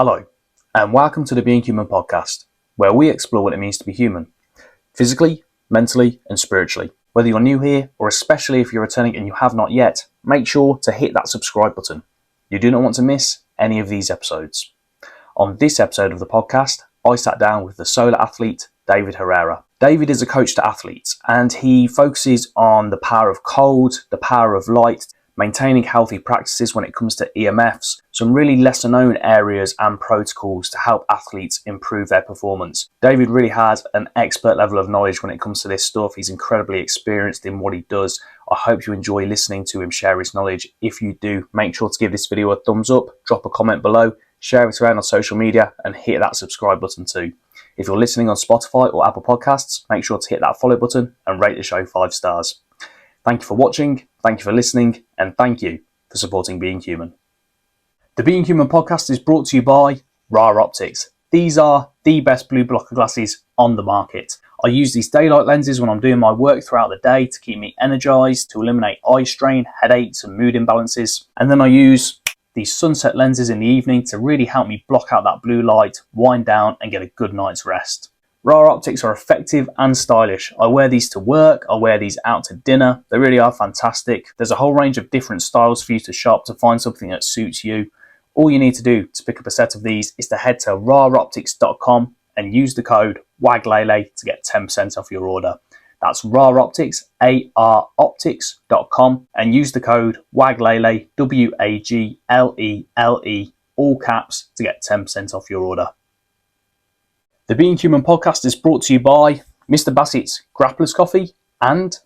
Hello, and welcome to the Being Human podcast, where we explore what it means to be human, physically, mentally, and spiritually. Whether you're new here, or especially if you're returning and you have not yet, make sure to hit that subscribe button. You do not want to miss any of these episodes. On this episode of the podcast, I sat down with the Solar Athlete David Herrera. David is a coach to athletes, and he focuses on the power of cold, the power of light, maintaining healthy practices when it comes to EMFs, some really lesser known areas and protocols to help athletes improve their performance. David really has an expert level of knowledge when it comes to this stuff. He's incredibly experienced in what he does. I hope you enjoy listening to him share his knowledge. If you do, make sure to give this video a thumbs up, drop a comment below, share it around on social media, and hit that subscribe button too. If you're listening on Spotify or Apple Podcasts, make sure to hit that follow button and rate the show 5 stars. Thank you for watching, thank you for listening, and thank you for supporting Being Human. The Being Human podcast is brought to you by Ra Optics. These are the best blue blocker glasses on the market. I use these daylight lenses when I'm doing my work throughout the day to keep me energized, to eliminate eye strain, headaches, and mood imbalances. And then I use these sunset lenses in the evening to really help me block out that blue light, wind down, and get a good night's rest. Ra Optics are effective and stylish. I wear these to work, I wear these out to dinner. They really are fantastic. There's a whole range of different styles for you to shop to find something that suits you. All you need to do to pick up a set of these is to head to raoptics.com and use the code WAGLELE to get 10% off your order. That's Raoptics, ARoptics.com, and use the code WAGLELE, WAGLELE, all caps, to get 10% off your order. The Being Human podcast is brought to you by Mr. Bassett's Grappler's Coffee and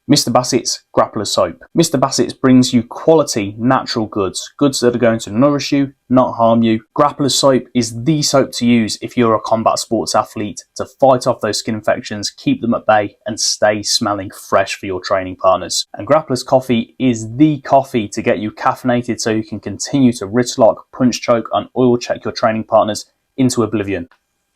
Mr. Bassett's Grappler Soap. Mr. Bassett's brings you quality, natural goods that are going to nourish you, not harm you. Grappler Soap is the soap to use if you're a combat sports athlete to fight off those skin infections, keep them at bay, and stay smelling fresh for your training partners. And Grappler's Coffee is the coffee to get you caffeinated so you can continue to wrist lock, punch choke, and oil check your training partners into oblivion.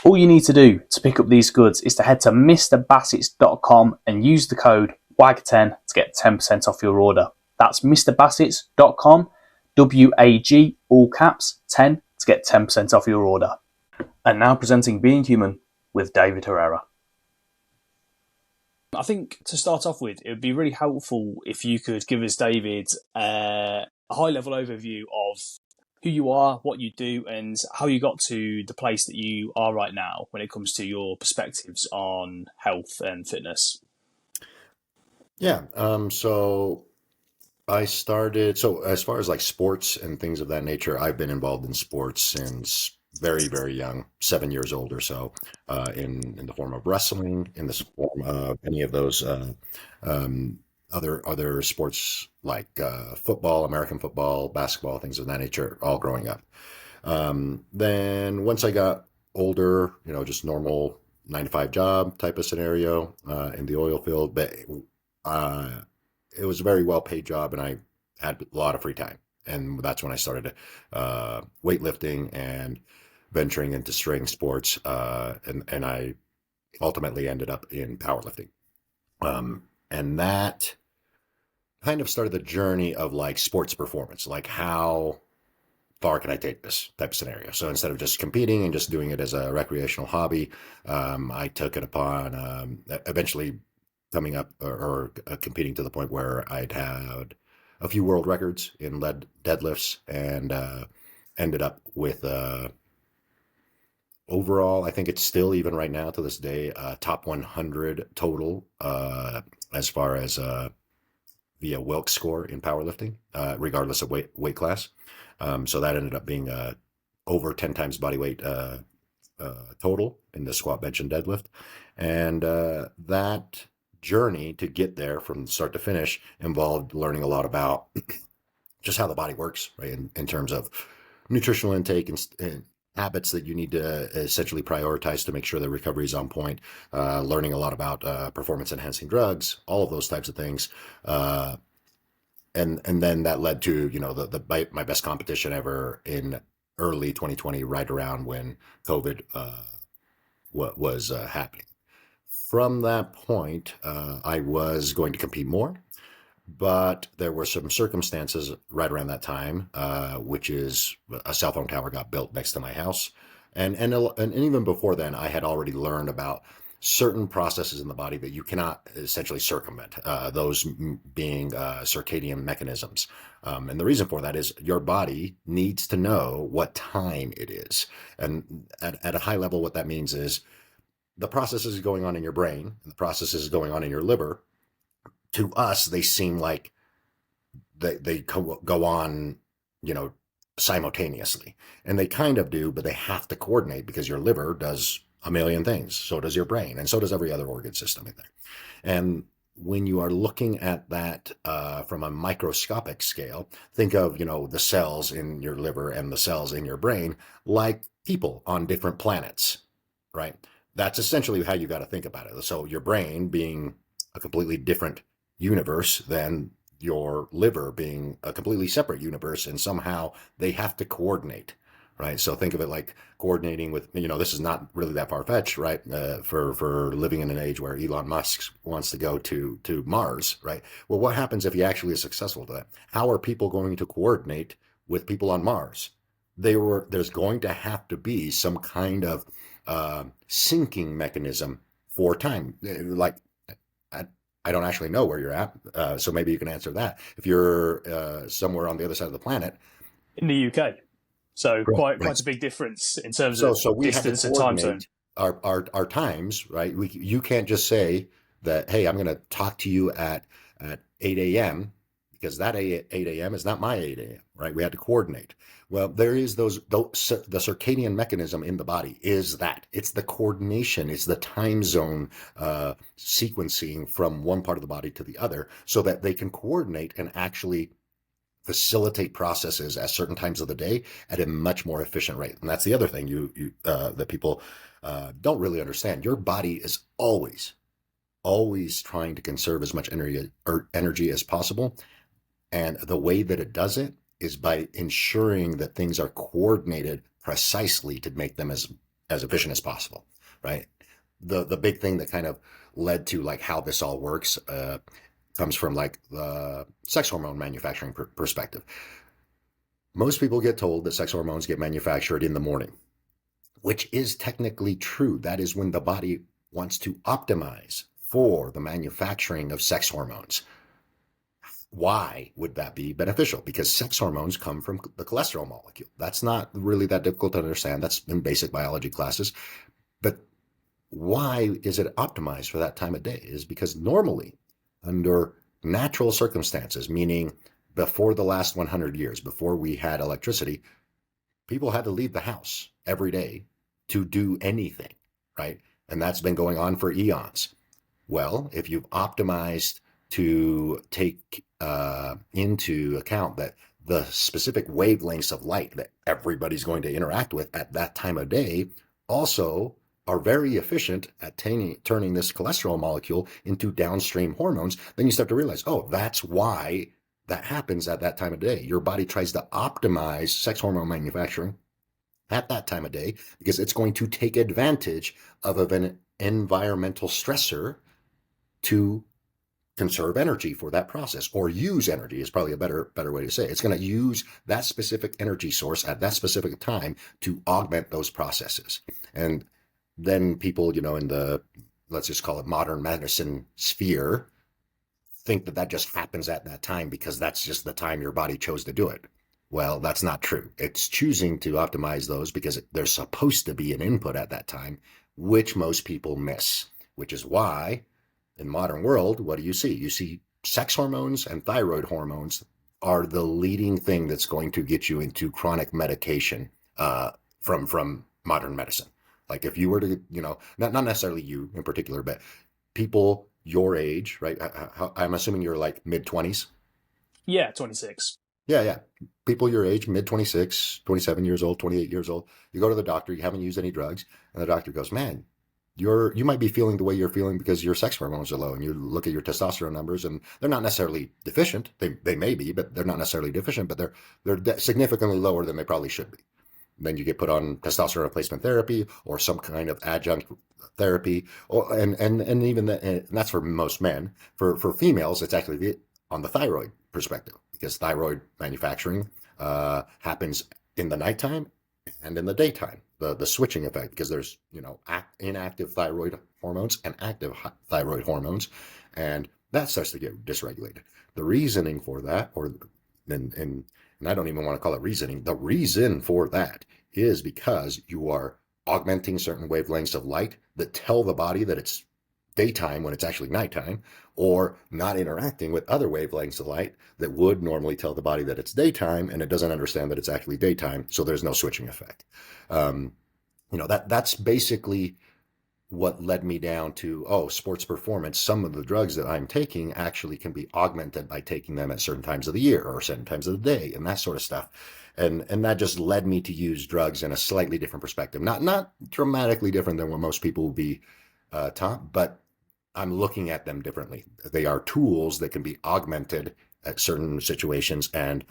All you need to do to pick up these goods is to head to MrBassett.com and use the code WAG10 to get 10% off your order. That's MrBassett.com, WAG, all caps, 10 to get 10% off your order. And now presenting Being Human with David Herrera. I think to start off with, it would be really helpful if you could give us, David, a high-level overview of who you are, what you do, and how you got to the place that you are right now when it comes to your perspectives on health and fitness. Yeah. So I started, as far as like sports and things of that nature, I've been involved in sports since very, very young, 7 years old or so, in the form of wrestling, in the form of any of those other sports like football, American football, basketball, things of that nature, all growing up. Then once I got older, just normal 9-to-5 job type of scenario in the oil field, but it was a very well paid job and I had a lot of free time. And that's when I started weightlifting and venturing into string sports. And I ultimately ended up in powerlifting. And that kind of started the journey of like sports performance, like how far can I take this type of scenario? So instead of just competing and just doing it as a recreational hobby, I took it upon eventually coming up or competing to the point where I'd had a few world records in lead deadlifts and ended up with overall, I think it's still even right now to this day, top 100 total as far as via Wilks score in powerlifting, regardless of weight class. So that ended up being over 10 times body weight total in the squat, bench, and deadlift. And that journey to get there from start to finish involved learning a lot about just how the body works, right? In terms of nutritional intake and habits that you need to essentially prioritize to make sure the recovery is on point, learning a lot about performance enhancing drugs, all of those types of things. And then that led to, my best competition ever in early 2020, right around when COVID was happening. From that point, I was going to compete more. But there were some circumstances right around that time, which is a cell phone tower got built next to my house, and even before then, I had already learned about certain processes in the body that you cannot essentially circumvent. Those being circadian mechanisms, and the reason for that is your body needs to know what time it is, and at a high level, what that means is the processes going on in your brain, and the processes going on in your liver. To us, they seem like they go on, you know, simultaneously, and they kind of do, but they have to coordinate because your liver does a million things. So does your brain, and so does every other organ system in there. And when you are looking at that from a microscopic scale, think of, you know, the cells in your liver and the cells in your brain like people on different planets, right? That's essentially how you got to think about it. So your brain being a completely different universe than your liver being a completely separate universe, and somehow they have to coordinate, right? So think of it like coordinating with, you know, this is not really that far-fetched, right? For living in an age where Elon Musk wants to go to Mars, right? Well, what happens if he actually is successful to that? How are people going to coordinate with people on Mars? There's going to have to be some kind of syncing mechanism for time. Like, I don't actually know where you're at, so maybe you can answer that. If you're somewhere on the other side of the planet, In the UK. So right, quite a big difference in terms so of so we have to distance and time zone. coordinate our times, right? You can't just say that, hey, I'm going to talk to you at 8 a.m. because that 8 a.m. is not my 8 a.m., right? We had to coordinate. Well, there is the circadian mechanism in the body is that it's the coordination, it's the time zone sequencing from one part of the body to the other so that they can coordinate and actually facilitate processes at certain times of the day at a much more efficient rate. And that's the other thing that people don't really understand. Your body is always trying to conserve as much energy as possible. And the way that it does it is by ensuring that things are coordinated precisely to make them as efficient as possible, right? The big thing that kind of led to like how this all works comes from like the sex hormone manufacturing perspective. Most people get told that sex hormones get manufactured in the morning, which is technically true. That is when the body wants to optimize for the manufacturing of sex hormones. Why would that be beneficial? Because sex hormones come from the cholesterol molecule. That's not really that difficult to understand. That's in basic biology classes. But why is it optimized for that time of day? Is because normally, under natural circumstances, meaning before the last 100 years, before we had electricity, people had to leave the house every day to do anything, right? And that's been going on for eons. Well, if you've optimized to take into account that the specific wavelengths of light that everybody's going to interact with at that time of day also are very efficient at turning this cholesterol molecule into downstream hormones, then you start to realize, oh, that's why that happens at that time of day. Your body tries to optimize sex hormone manufacturing at that time of day because it's going to take advantage of an environmental stressor to conserve energy for that process, or use energy is probably a better way to say it. It's going to use that specific energy source at that specific time to augment those processes. And then people, you know, in the, let's just call it modern medicine sphere, think that just happens at that time because that's just the time your body chose to do it. Well, that's not true. It's choosing to optimize those because there's supposed to be an input at that time, which most people miss, which is why in modern world, what do? You see sex hormones and thyroid hormones are the leading thing that's going to get you into chronic medication from modern medicine. Like if you were to, you know, not necessarily you in particular, but people your age, right? I'm assuming you're like mid-20s. Yeah, 26. Yeah. People your age, mid-26, 27 years old, 28 years old. You go to the doctor, you haven't used any drugs, and the doctor goes, man, you might be feeling the way you're feeling because your sex hormones are low, and you look at your testosterone numbers and they're not necessarily deficient. They may be, but they're not necessarily deficient, but they're significantly lower than they probably should be. Then you get put on testosterone replacement therapy or some kind of adjunct therapy, and even and that's for most men. For females, it's actually the on the thyroid perspective, because thyroid manufacturing happens in the nighttime and in the daytime. The switching effect, because there's inactive thyroid hormones and active thyroid hormones, and that starts to get dysregulated. The reasoning for that, and I don't even want to call it reasoning. The reason for that is because you are augmenting certain wavelengths of light that tell the body that it's daytime when it's actually nighttime, or not interacting with other wavelengths of light that would normally tell the body that it's daytime, and it doesn't understand that it's actually daytime, so there's no switching effect. Um, that's basically what led me down to, sports performance. Some of the drugs that I'm taking actually can be augmented by taking them at certain times of the year or certain times of the day, and that sort of stuff. And that just led me to use drugs in a slightly different perspective, not dramatically different than what most people would be taught, but I'm looking at them differently. They are tools that can be augmented at certain situations and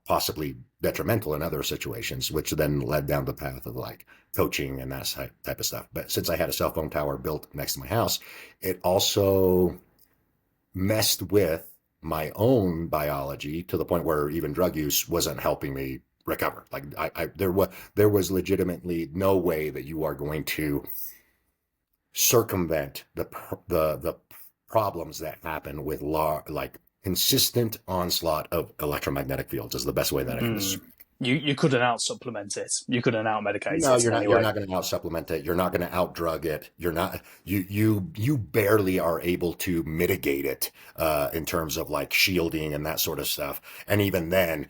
possibly detrimental in other situations, which then led down the path of like coaching and that type of stuff. But since I had a cell phone tower built next to my house, it also messed with my own biology to the point where even drug use wasn't helping me recover. Like there was legitimately no way that you are going to circumvent the problems that happen with like consistent onslaught of electromagnetic fields is the best way that I can describe. You couldn't out supplement it. You couldn't out medicate No, it you're in not. any You're way. not going to out supplement it. You're not going to out drug it. You're not. You barely are able to mitigate it in terms of like shielding and that sort of stuff. And even then,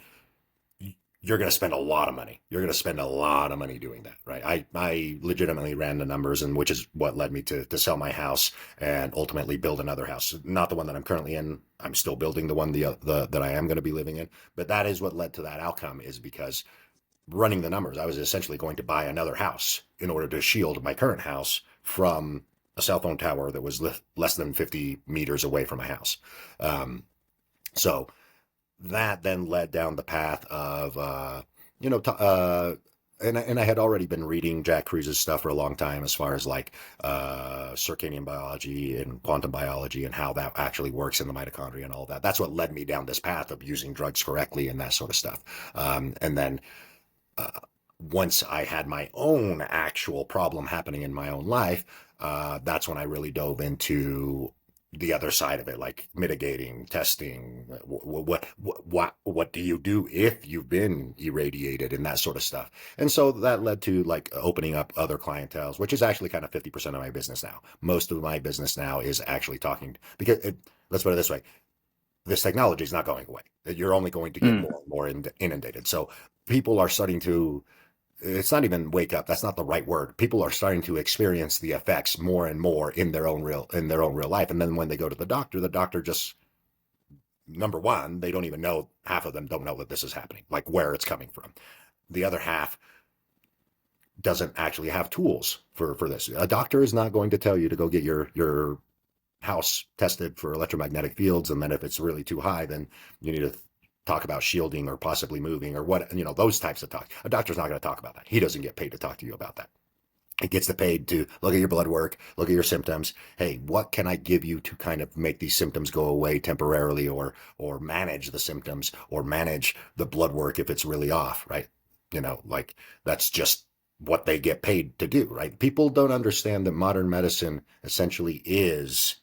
you're going to spend a lot of money. You're going to spend a lot of money doing that, right? I legitimately ran the numbers, and which is what led me to sell my house and ultimately build another house. Not the one that I'm currently in. I'm still building the one that I am going to be living in. But that is what led to that outcome, is because running the numbers, I was essentially going to buy another house in order to shield my current house from a cell phone tower that was less than 50 meters away from my house. So that then led down the path of, and I had already been reading Jack Kruse's stuff for a long time, as far as like circadian biology and quantum biology and how that actually works in the mitochondria and all that. That's what led me down this path of using drugs correctly and that sort of stuff. And then once I had my own actual problem happening in my own life, that's when I really dove into the other side of it, like mitigating, testing. What do you do if you've been irradiated and that sort of stuff? And so that led to like opening up other clienteles, which is actually kind of 50% of my business now. Most of my business now is actually talking, because let's put it this way: this technology is not going away. You're only going to get more and more inundated. So people are starting to, it's not even wake up, that's not the right word. People are starting to experience the effects more and more in their own real life. And then when they go to the doctor just, number one, they don't even know, half of them don't know that this is happening, like where it's coming from. The other half doesn't actually have tools for this. A doctor is not going to tell you to go get your house tested for electromagnetic fields, and then if it's really too high, then you need to talk about shielding or possibly moving or what, those types of talk. A doctor's not going to talk about that. He doesn't get paid to talk to you about that. He gets paid to look at your blood work, look at your symptoms. Hey, what can I give you to kind of make these symptoms go away temporarily, or manage the symptoms, or manage the blood work if it's really off, right? Like that's just what they get paid to do, right? People don't understand that modern medicine essentially is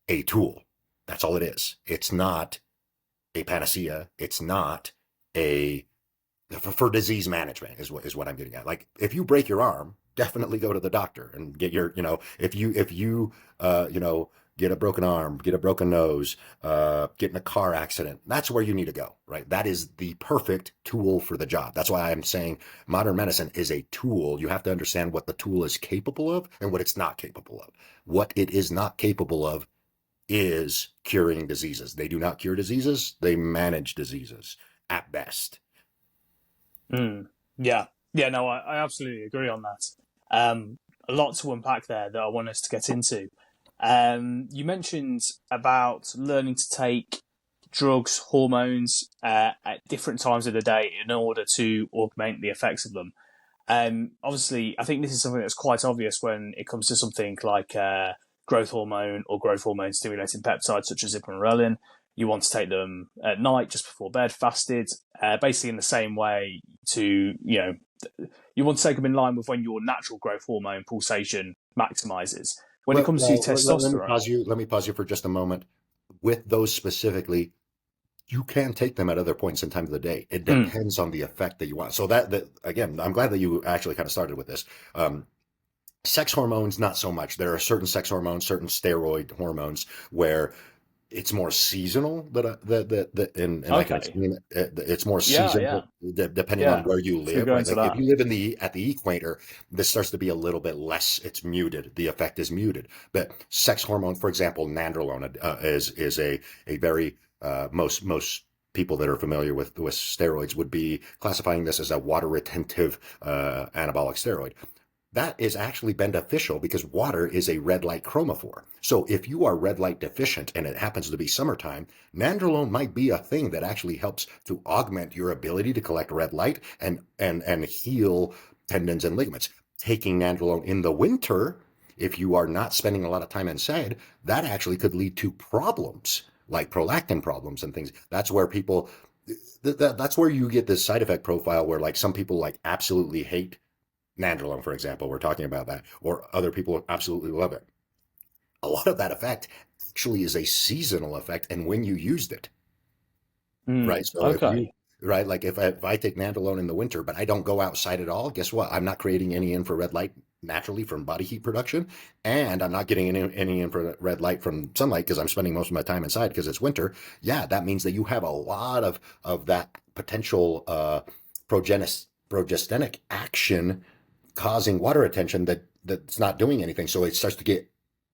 a tool. That's all it is. It's not a panacea. It's not a, for disease management is what I'm getting at. Like if you break your arm, definitely go to the doctor and get your, if you get a broken arm, get a broken nose, get in a car accident, that's where you need to go, right? That is the perfect tool for the job. That's why I'm saying modern medicine is a tool. You have to understand what the tool is capable of and what it's not capable of. What it is not capable of is curing diseases. They do not cure diseases. They manage diseases at best. Yeah. Yeah, no, I absolutely agree on that. A lot to unpack there that I want us to get into. You mentioned about learning to take drugs, hormones at different times of the day in order to augment the effects of them. Obviously, I think this is something that's quite obvious when it comes to something like growth hormone or growth hormone stimulating peptides such as ipamorelin. You want to take them at night, just before bed, fasted, basically in the same way to, you want to take them in line with when your natural growth hormone pulsation maximizes. When it comes to Let me testosterone, pause you. Let me pause you for just a moment. With those specifically, you can take them at other points in time of the day. It depends on the effect that you want. So that again, I'm glad that you actually kind of started with this. Sex hormones, not so much. There are certain sex hormones, certain steroid hormones where it's more seasonal. And I can okay, explain it. It's more yeah, yeah, seasonal depending on yeah. where you So we live, go right? into Like if that. you live at the equator, this starts to be a little bit less. It's muted. The effect is muted. But sex hormone, for example, nandrolone is a very most people that are familiar with steroids would be classifying this as a water retentive anabolic steroid. That is actually beneficial because water is a red light chromophore. So if you are red light deficient and it happens to be summertime, nandrolone might be a thing that actually helps to augment your ability to collect red light and heal tendons and ligaments. Taking nandrolone in the winter, if you are not spending a lot of time inside, that actually could lead to problems like prolactin problems and things. That's where people that's where you get this side effect profile where like some people like absolutely hate nandrolone, for example. We're talking about that, or other people absolutely love it. A lot of that effect actually is a seasonal effect, and when you used it, right? So if you Okay. right, like if I take nandrolone in the winter, but I don't go outside at all, guess what? I'm not creating any infrared light naturally from body heat production, and I'm not getting any infrared light from sunlight because I'm spending most of my time inside because it's winter. Yeah, that means that you have a lot of that potential progestenic action causing water retention that's not doing anything. So it starts to get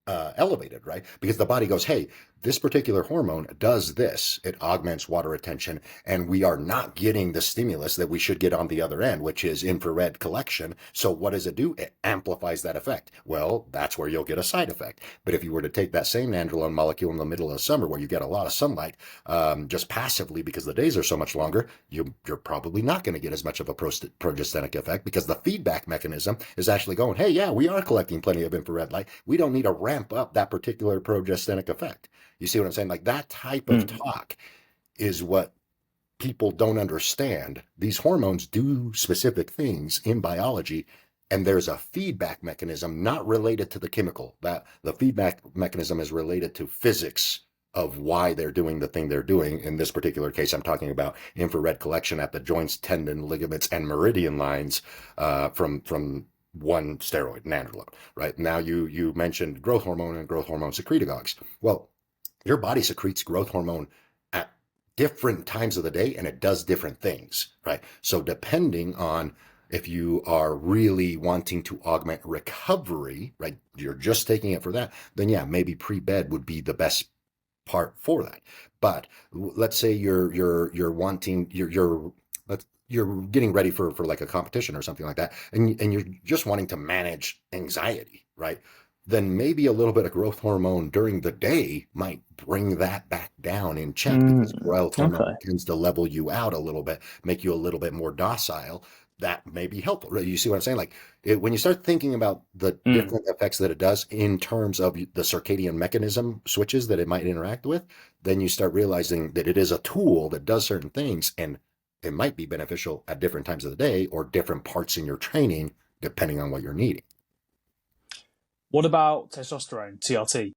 elevated, right? Because the body goes, hey, this particular hormone does this. It augments water retention, and we are not getting the stimulus that we should get on the other end, which is infrared collection. So what does it do? It amplifies that effect. Well, that's where you'll get a side effect. But if you were to take that same nandrolone molecule in the middle of the summer where you get a lot of sunlight, just passively because the days are so much longer, you're probably not going to get as much of a progestenic effect because the feedback mechanism is actually going, hey, yeah, we are collecting plenty of infrared light. We don't need to ramp up that particular progestenic effect. You see what I'm saying? Like that type of talk is what people don't understand. These hormones do specific things in biology, and there's a feedback mechanism not related to the chemical. That the feedback mechanism is related to physics of why they're doing the thing they're doing. In this particular case, I'm talking about infrared collection at the joints, tendon, ligaments, and meridian lines from one steroid, nandrolone. Right now, you mentioned growth hormone and growth hormone secretagogues. Well, your body secretes growth hormone at different times of the day, and it does different things, right? So depending on if you are really wanting to augment recovery, right, you're just taking it for that, then yeah, maybe pre-bed would be the best part for that. But let's say you're wanting you're getting ready for like a competition or something like that, and you're just wanting to manage anxiety, right? Then maybe a little bit of growth hormone during the day might bring that back down in check because growth hormone Okay. tends to level you out a little bit, make you a little bit more docile. That may be helpful. You see what I'm saying? Like when you start thinking about the different effects that it does in terms of the circadian mechanism switches that it might interact with, then you start realizing that it is a tool that does certain things, and it might be beneficial at different times of the day or different parts in your training, depending on what you're needing. What about testosterone, TRT?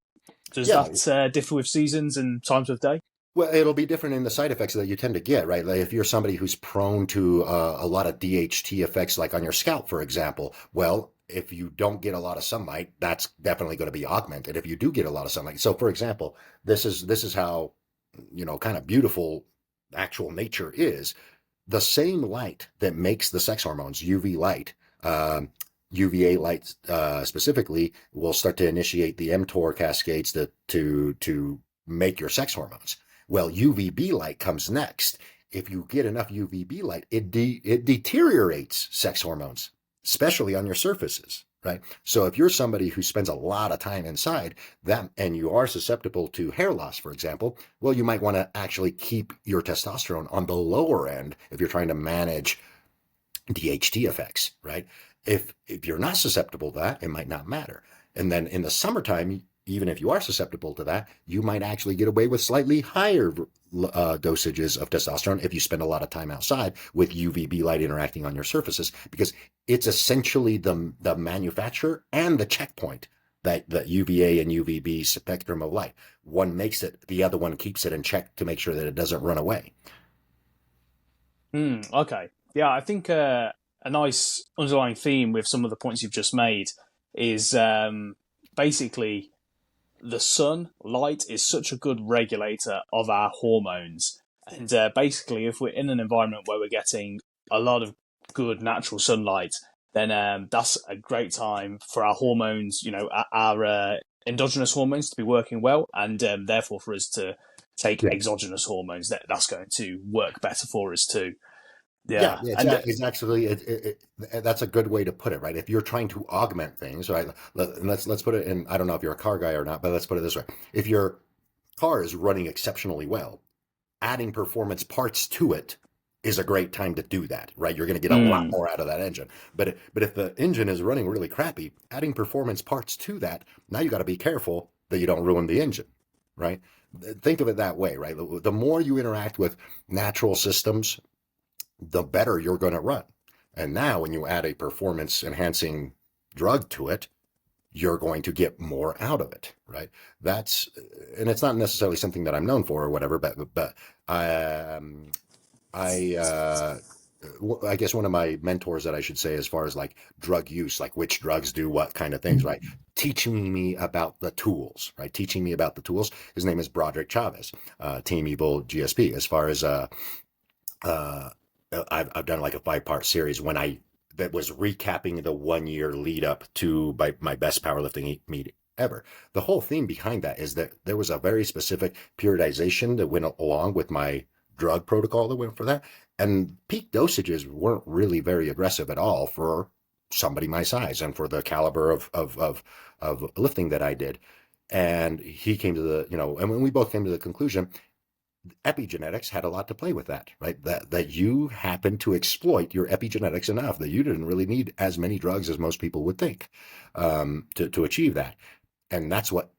Does Yeah, that differ with seasons and times of day? well, it'll be different in the side effects that you tend to get, right? Like if you're somebody who's prone to a lot of DHT effects, like on your scalp, for example, well, if you don't get a lot of sunlight, that's definitely going to be augmented. If you do get a lot of sunlight, so for example, this is how kind of beautiful actual nature is. The same light that makes the sex hormones, UV light, UVA light specifically, will start to initiate the mTOR cascades to make your sex hormones. Well, UVB light comes next. If you get enough UVB light, it deteriorates sex hormones, especially on your surfaces, right? So if you're somebody who spends a lot of time inside and you are susceptible to hair loss, for example, well, you might want to actually keep your testosterone on the lower end if you're trying to manage DHT effects, right? If you're not susceptible to that, it might not matter. And then in the summertime, even if you are susceptible to that, you might actually get away with slightly higher dosages of testosterone if you spend a lot of time outside with UVB light interacting on your surfaces, because it's essentially the manufacturer and the checkpoint that UVA and UVB spectrum of light. One makes it, the other one keeps it in check to make sure that it doesn't run away. Okay. Yeah, I think a nice underlying theme with some of the points you've just made is basically the sun light is such a good regulator of our hormones. And basically, if we're in an environment where we're getting a lot of good natural sunlight, then that's a great time for our hormones, our endogenous hormones to be working well, and therefore for us to take Yeah. exogenous hormones. That's going to work better for us too. Yeah, Yeah, it's, and it's actually that's a good way to put it, right? If you're trying to augment things, right? Let's put it in. I don't know if you're a car guy or not, but let's put it this way: if your car is running exceptionally well, adding performance parts to it is a great time to do that, right? You're going to get a lot mm, more out of that engine. But if the engine is running really crappy, adding performance parts to that, now you got to be careful that you don't ruin the engine, right? Think of it that way, right? The more you interact with natural systems, the better you're going to run. And now when you add a performance enhancing drug to it, you're going to get more out of it, right? That's, and it's not necessarily something that I'm known for or whatever, but I I guess one of my mentors that I should say, as far as like drug use, like which drugs do what kind of things, right? Teaching me about the tools, right? Teaching me about the tools. His name is Broderick Chavez, Team Evil GSP. As far as uh, I've done like a 5-part series that was recapping the 1 year lead up to my best powerlifting meet ever. The whole theme behind that is that there was a very specific periodization that went along with my drug protocol that went for that. And peak dosages weren't really very aggressive at all for somebody my size and for the caliber of lifting that I did. And he came to and when we both came to the conclusion, epigenetics had a lot to play with that, right? That you happened to exploit your epigenetics enough that you didn't really need as many drugs as most people would think to achieve that. And that's what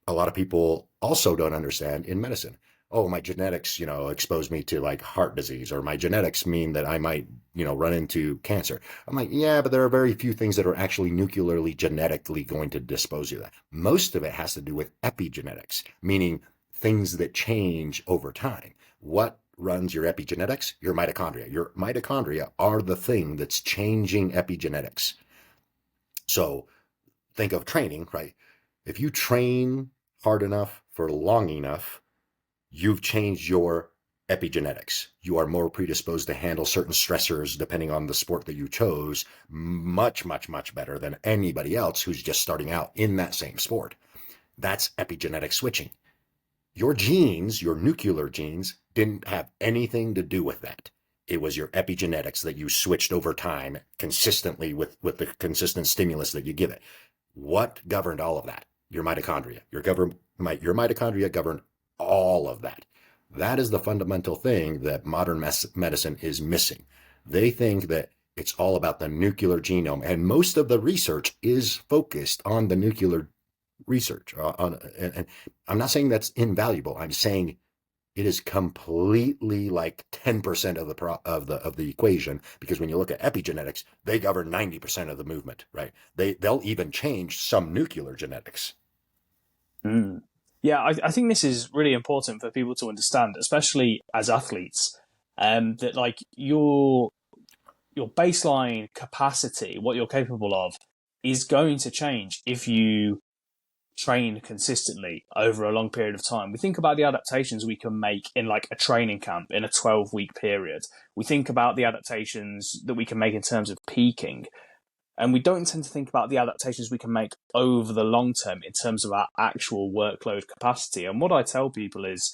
a lot of people also don't understand in medicine. Oh, my genetics, expose me to like heart disease, or my genetics mean that I might, run into cancer. I'm like, yeah, but there are very few things that are actually nuclearly genetically going to dispose you of that. Most of it has to do with epigenetics, meaning things that change over time. What runs your epigenetics? Your mitochondria. Your mitochondria are the thing that's changing epigenetics. So think of training, right? If you train hard enough for long enough, you've changed your epigenetics. You are more predisposed to handle certain stressors depending on the sport that you chose much, much, much better than anybody else who's just starting out in that same sport. That's epigenetic switching. Your genes, your nuclear genes, didn't have anything to do with that. It was your epigenetics that you switched over time consistently with the consistent stimulus that you give it. What governed all of that? Your mitochondria. Your mitochondria governed all of that. That is the fundamental thing that modern medicine is missing. They think that it's all about the nuclear genome, and most of the research is focused on the nuclear research. And I'm not saying that's invaluable. I'm saying it is completely like 10% of the equation, because when you look at epigenetics, they govern 90% of the movement, right? They'll even change some nuclear genetics. mm. Yeah, I think this is really important for people to understand, especially as athletes, that like your baseline capacity, what you're capable of, is going to change if you train consistently over a long period of time. We think about the adaptations we can make in like a training camp in a 12-week period. We think about the adaptations that we can make in terms of peaking. And we don't tend to think about the adaptations we can make over the long term in terms of our actual workload capacity. And what I tell people is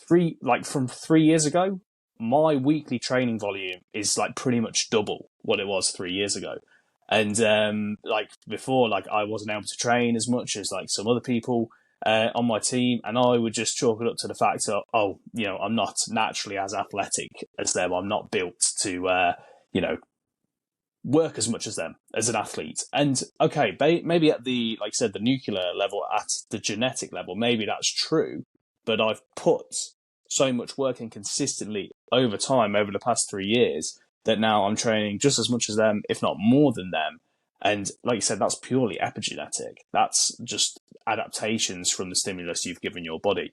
from 3 years ago, my weekly training volume is like pretty much double what it was 3 years ago. And like before, like I wasn't able to train as much as like some other people on my team, and I would just chalk it up to the fact of, I'm not naturally as athletic as them. I'm not built to, you know, work as much as them as an athlete. And okay, maybe at the, like I said, the nuclear level, at the genetic level, maybe that's true. But I've put so much work in consistently over time, over the past 3 years, that now I'm training just as much as them, if not more than them. And like you said, that's purely epigenetic. That's just adaptations from the stimulus you've given your body.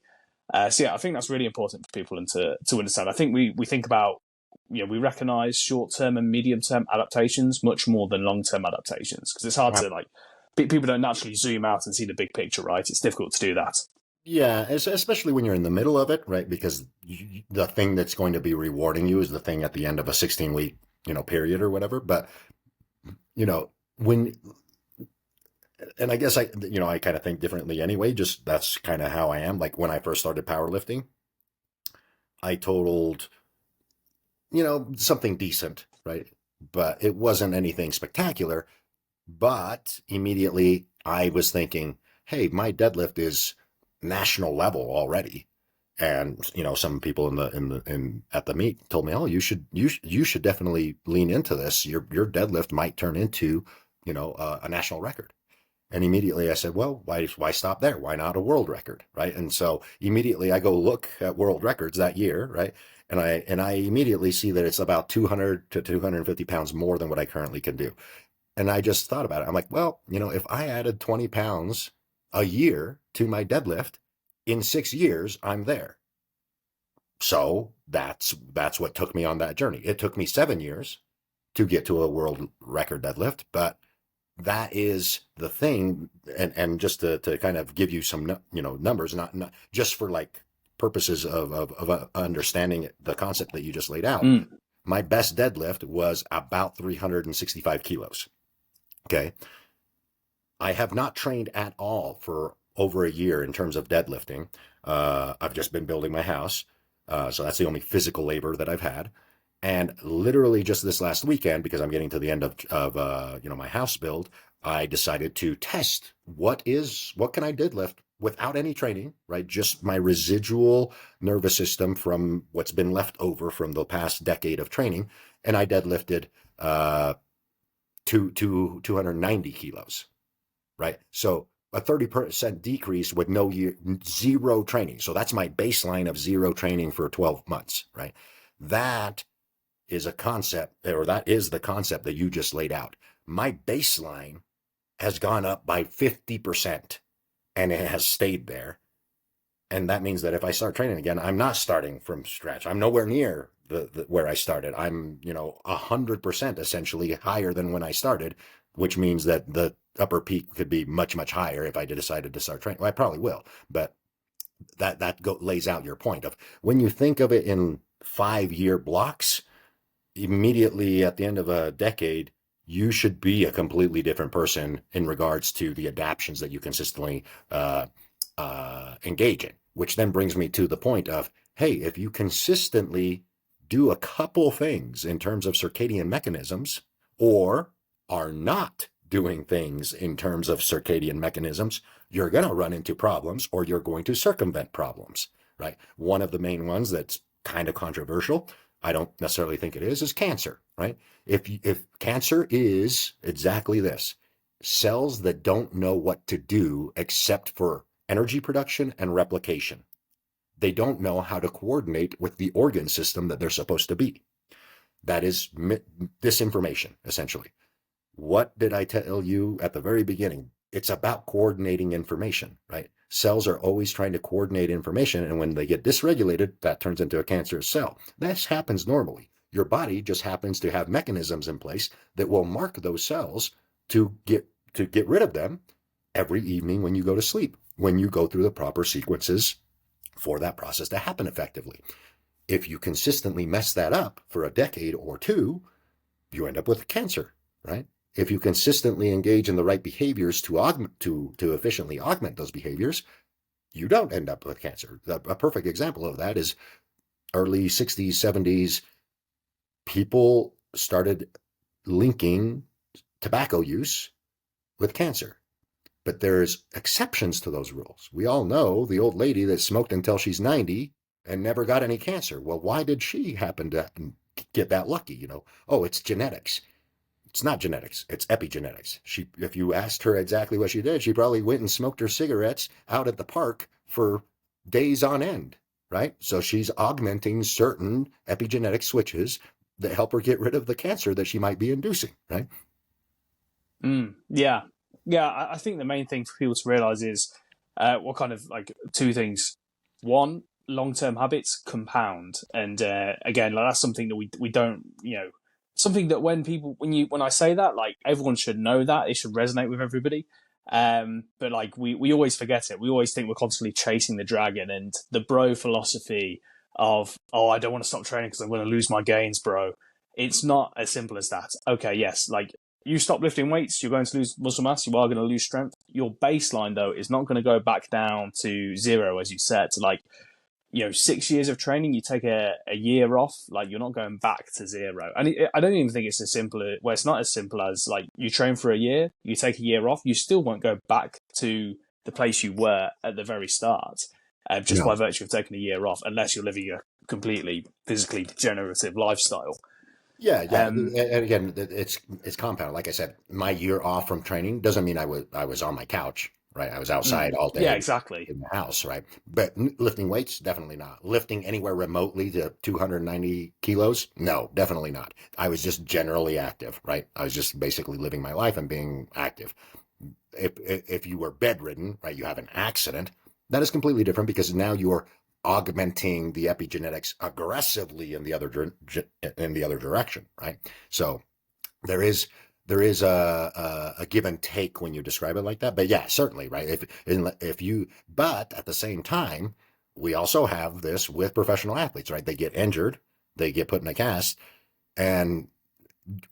So yeah, I think that's really important for people and to understand. I think we think about, we recognize short-term and medium-term adaptations much more than long-term adaptations, because it's hard to, like, people don't naturally zoom out and see the big picture, right? It's difficult to do that. Yeah, especially when you're in the middle of it, right? Because the thing that's going to be rewarding you is the thing at the end of a 16-week, period or whatever. But, when, and I guess I kind of think differently anyway, just that's kind of how I am. Like when I first started powerlifting, I totaled, something decent, right? But it wasn't anything spectacular. But immediately I was thinking, hey, my deadlift is national level already. And some people at the meet told me, oh, you should definitely lean into this. Your deadlift might turn into a national record. And immediately I said, well, why stop there? Why not a world record, right? And so immediately I go look at world records that year, right? And I immediately see that it's about 200 to 250 pounds more than what I currently can do. And I just thought about it. I'm like, well, if I added 20 pounds a year to my deadlift, in 6 years, I'm there. So that's what took me on that journey. It took me 7 years to get to a world record deadlift, but that is the thing. And just to kind of give you some, numbers, not just for like purposes of understanding the concept that you just laid out. My best deadlift was about 365 kilos. Okay. I have not trained at all for over a year in terms of deadlifting. I've just been building my house. So that's the only physical labor that I've had. And literally just this last weekend, because I'm getting to the end of my house build, I decided to test what can I deadlift without any training, right? Just my residual nervous system from what's been left over from the past decade of training. And I deadlifted 290 kilos, right? So a 30% decrease with zero training. So that's my baseline of zero training for 12 months, right? That is a concept, or that is the concept that you just laid out. My baseline has gone up by 50% and it has stayed there. And that means that if I start training again, I'm not starting from scratch. I'm nowhere near the where I started. I'm 100% essentially higher than when I started, which means that the upper peak could be much, much higher if I decided to start training. Well, I probably will, but that lays out your point of when you think of it in 5-year blocks, immediately at the end of a decade, you should be a completely different person in regards to the adaptions that you consistently engage in, which then brings me to the point of, hey, if you consistently do a couple things in terms of circadian mechanisms, or are not doing things in terms of circadian mechanisms, you're going to run into problems, or you're going to circumvent problems, right? One of the main ones that's kind of controversial, I don't necessarily think it is cancer, right? If cancer is exactly this, cells that don't know what to do except for energy production and replication. They don't know how to coordinate with the organ system that they're supposed to be. That is disinformation, essentially. What did I tell you at the very beginning? It's about coordinating information, right? Cells are always trying to coordinate information, and when they get dysregulated, that turns into a cancerous cell. This happens normally. Your body just happens to have mechanisms in place that will mark those cells to get rid of them every evening when you go to sleep, when you go through the proper sequences for that process to happen effectively. If you consistently mess that up for a decade or two, you end up with cancer, right? If you consistently engage in the right behaviors to efficiently augment those behaviors, you don't end up with cancer. A perfect example of that is early 60s, 70s, people started linking tobacco use with cancer. But there's exceptions to those rules. We all know the old lady that smoked until she's 90 and never got any cancer. Well, why did she happen to get that lucky? Oh, it's genetics. It's not genetics, it's epigenetics. If you asked her exactly what she did, she probably went and smoked her cigarettes out at the park for days on end, right? So she's augmenting certain epigenetic switches that help her get rid of the cancer that she might be inducing, right? Yeah. Yeah, I think the main thing for people to realize is what kind of like two things. One, long-term habits compound, and again, like that's something that we don't, something that when I say that, like everyone should know that it should resonate with everybody. But like we always forget it. We always think we're constantly chasing the dragon, and the bro philosophy of, oh, I don't want to stop training because I'm going to lose my gains, bro. It's not as simple as that. Okay, yes, like you stop lifting weights, you're going to lose muscle mass, you are going to lose strength. Your baseline, though, is not going to go back down to zero, as you said. Like, 6 years of training, you take a year off, like you're not going back to zero. And I don't even think it's as simple, well, it's not as simple as like you train for a year, you take a year off, you still won't go back to the place you were at the very start, just by virtue of taking a year off, unless you're living a completely physically degenerative lifestyle. Yeah. And again, it's compound. Like I said, my year off from training doesn't mean I was on my couch, right? I was outside all day. Yeah, exactly. In the house, right? But lifting weights, definitely not. Lifting anywhere remotely to 290 kilos, no, definitely not. I was just generally active, right? I was just basically living my life and being active. If you were bedridden, right, you have an accident, that is completely different because now you're augmenting the epigenetics aggressively in the other direction, right? So there is a give and take when you describe it like that. But yeah, certainly, right? But at the same time, we also have this with professional athletes, right? They get injured, they get put in a cast, and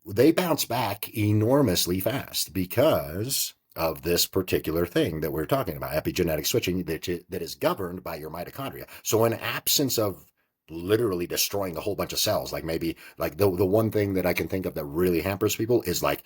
they bounce back enormously fast because of this particular thing that we're talking about, epigenetic switching that is governed by your mitochondria. So in absence of literally destroying a whole bunch of cells, like maybe like the one thing that I can think of that really hampers people is like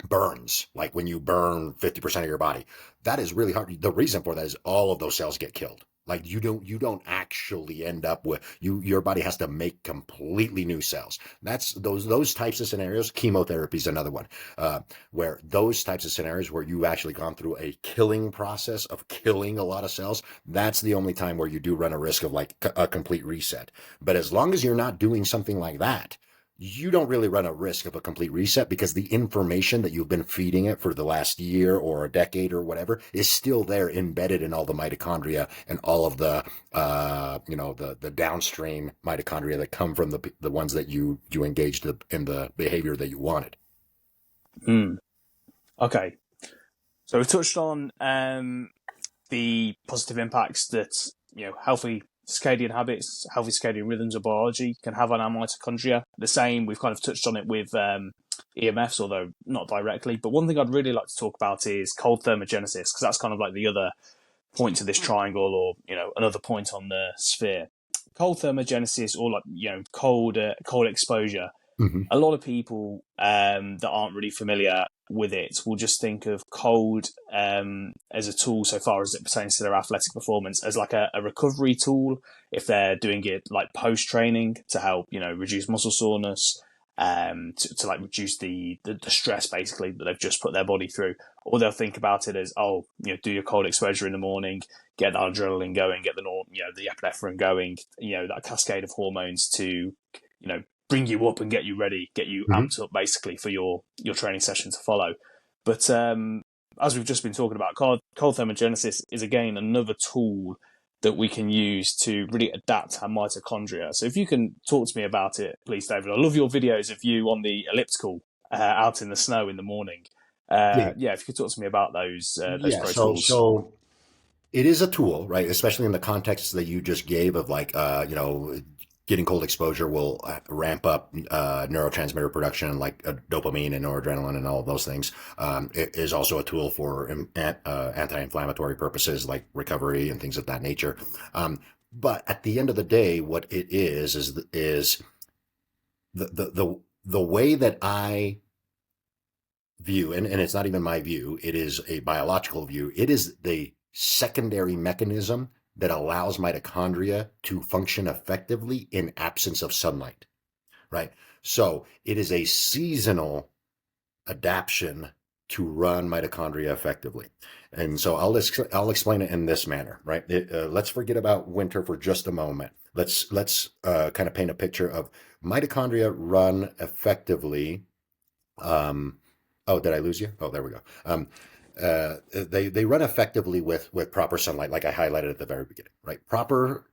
burns, like when you burn 50% of your body. That is really hard. The reason for that is all of those cells get killed. Like you don't actually end up with your body has to make completely new cells. That's those types of scenarios. Chemotherapy is another one, where those types of scenarios where you've actually gone through a killing process of killing a lot of cells. That's the only time where you do run a risk of like a complete reset. But as long as you're not doing something like that, you don't really run a risk of a complete reset because the information that you've been feeding it for the last year or a decade or whatever is still there embedded in all the mitochondria and all of the, the downstream mitochondria that come from the ones that you engaged in the behavior that you wanted. Okay. So we touched on the positive impacts that, healthy circadian habits, healthy circadian rhythms of biology can have on our mitochondria. The same, we've kind of touched on it with EMFs, although not directly. But one thing I'd really like to talk about is cold thermogenesis, because that's kind of like the other point to this triangle, or another point on the sphere. Cold thermogenesis, or like cold exposure. Mm-hmm. A lot of people that aren't really familiar with it will just think of cold as a tool, so far as it pertains to their athletic performance, as like a recovery tool if they're doing it like post-training to help reduce muscle soreness, to like reduce the stress basically that they've just put their body through. Or they'll think about it as, do your cold exposure in the morning, get that adrenaline going, get the epinephrine going, that cascade of hormones to bring you up and get you ready, get you amped up basically for your training session to follow. But as we've just been talking about, cold thermogenesis is again another tool that we can use to really adapt our mitochondria. So if you can talk to me about it, please, David. I love your videos of you on the elliptical out in the snow in the morning. If you could talk to me about those pro tools. So it is a tool, right? Especially in the context that you just gave of like, getting cold exposure will ramp up neurotransmitter production like dopamine and noradrenaline and all of those things. It is also a tool for anti-inflammatory purposes like recovery and things of that nature. But at the end of the day, what it is the way that I view, and it's not even my view, it is a biological view. It is the secondary mechanism that allows mitochondria to function effectively in absence of sunlight, right? So it is a seasonal adaptation to run mitochondria effectively. And so I'll explain it in this manner, right? Let's forget about winter for just a moment. Let's kind of paint a picture of mitochondria run effectively. Oh, did I lose you? Oh, there we go. They run effectively with proper sunlight, like I highlighted at the very beginning, right? Proper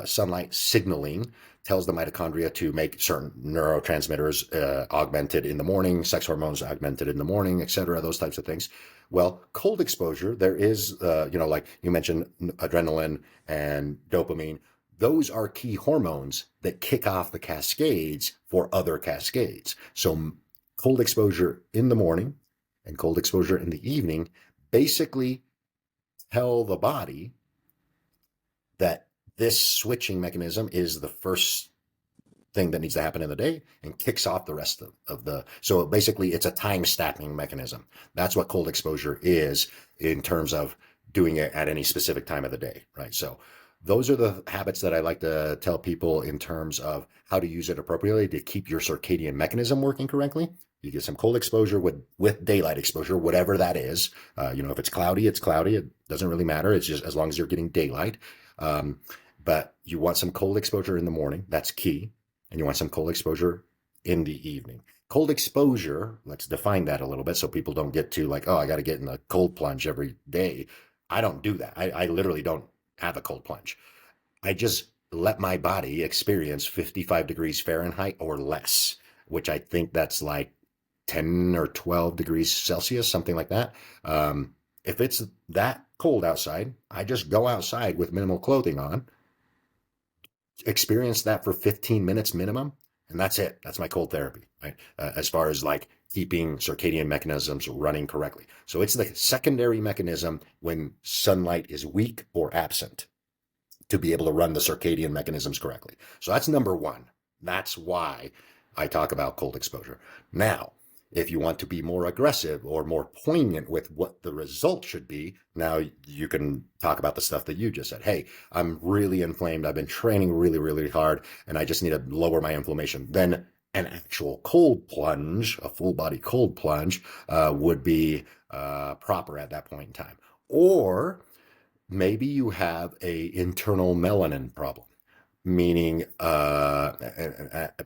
sunlight signaling tells the mitochondria to make certain neurotransmitters augmented in the morning, sex hormones augmented in the morning, etc., those types of things. Well, cold exposure, there is, like you mentioned, adrenaline and dopamine. Those are key hormones that kick off the cascades for other cascades. So cold exposure in the morning and cold exposure in the evening basically tell the body that this switching mechanism is the first thing that needs to happen in the day and kicks off the rest of the, so basically it's a time stamping mechanism. That's what cold exposure is in terms of doing it at any specific time of the day, right? So those are the habits that I like to tell people in terms of how to use it appropriately to keep your circadian mechanism working correctly. You get some cold exposure with daylight exposure, whatever that is. If it's cloudy, it's cloudy. It doesn't really matter. It's just as long as you're getting daylight. But you want some cold exposure in the morning. That's key. And you want some cold exposure in the evening. Cold exposure, let's define that a little bit so people don't get to like, oh, I got to get in a cold plunge every day. I don't do that. I literally don't have a cold plunge. I just let my body experience 55 degrees Fahrenheit or less, which I think that's like 10 or 12 degrees Celsius, something like that. If it's that cold outside, I just go outside with minimal clothing on, experience that for 15 minutes minimum, and that's it. That's my cold therapy, right? As far as like keeping circadian mechanisms running correctly. So it's the secondary mechanism when sunlight is weak or absent to be able to run the circadian mechanisms correctly. So that's number one. That's why I talk about cold exposure. Now, if you want to be more aggressive or more poignant with what the result should be, now you can talk about the stuff that you just said. Hey, I'm really inflamed. I've been training really, really hard, and I just need to lower my inflammation. Then an actual cold plunge, a full body cold plunge, would be proper at that point in time. Or maybe you have a internal melanin problem, meaning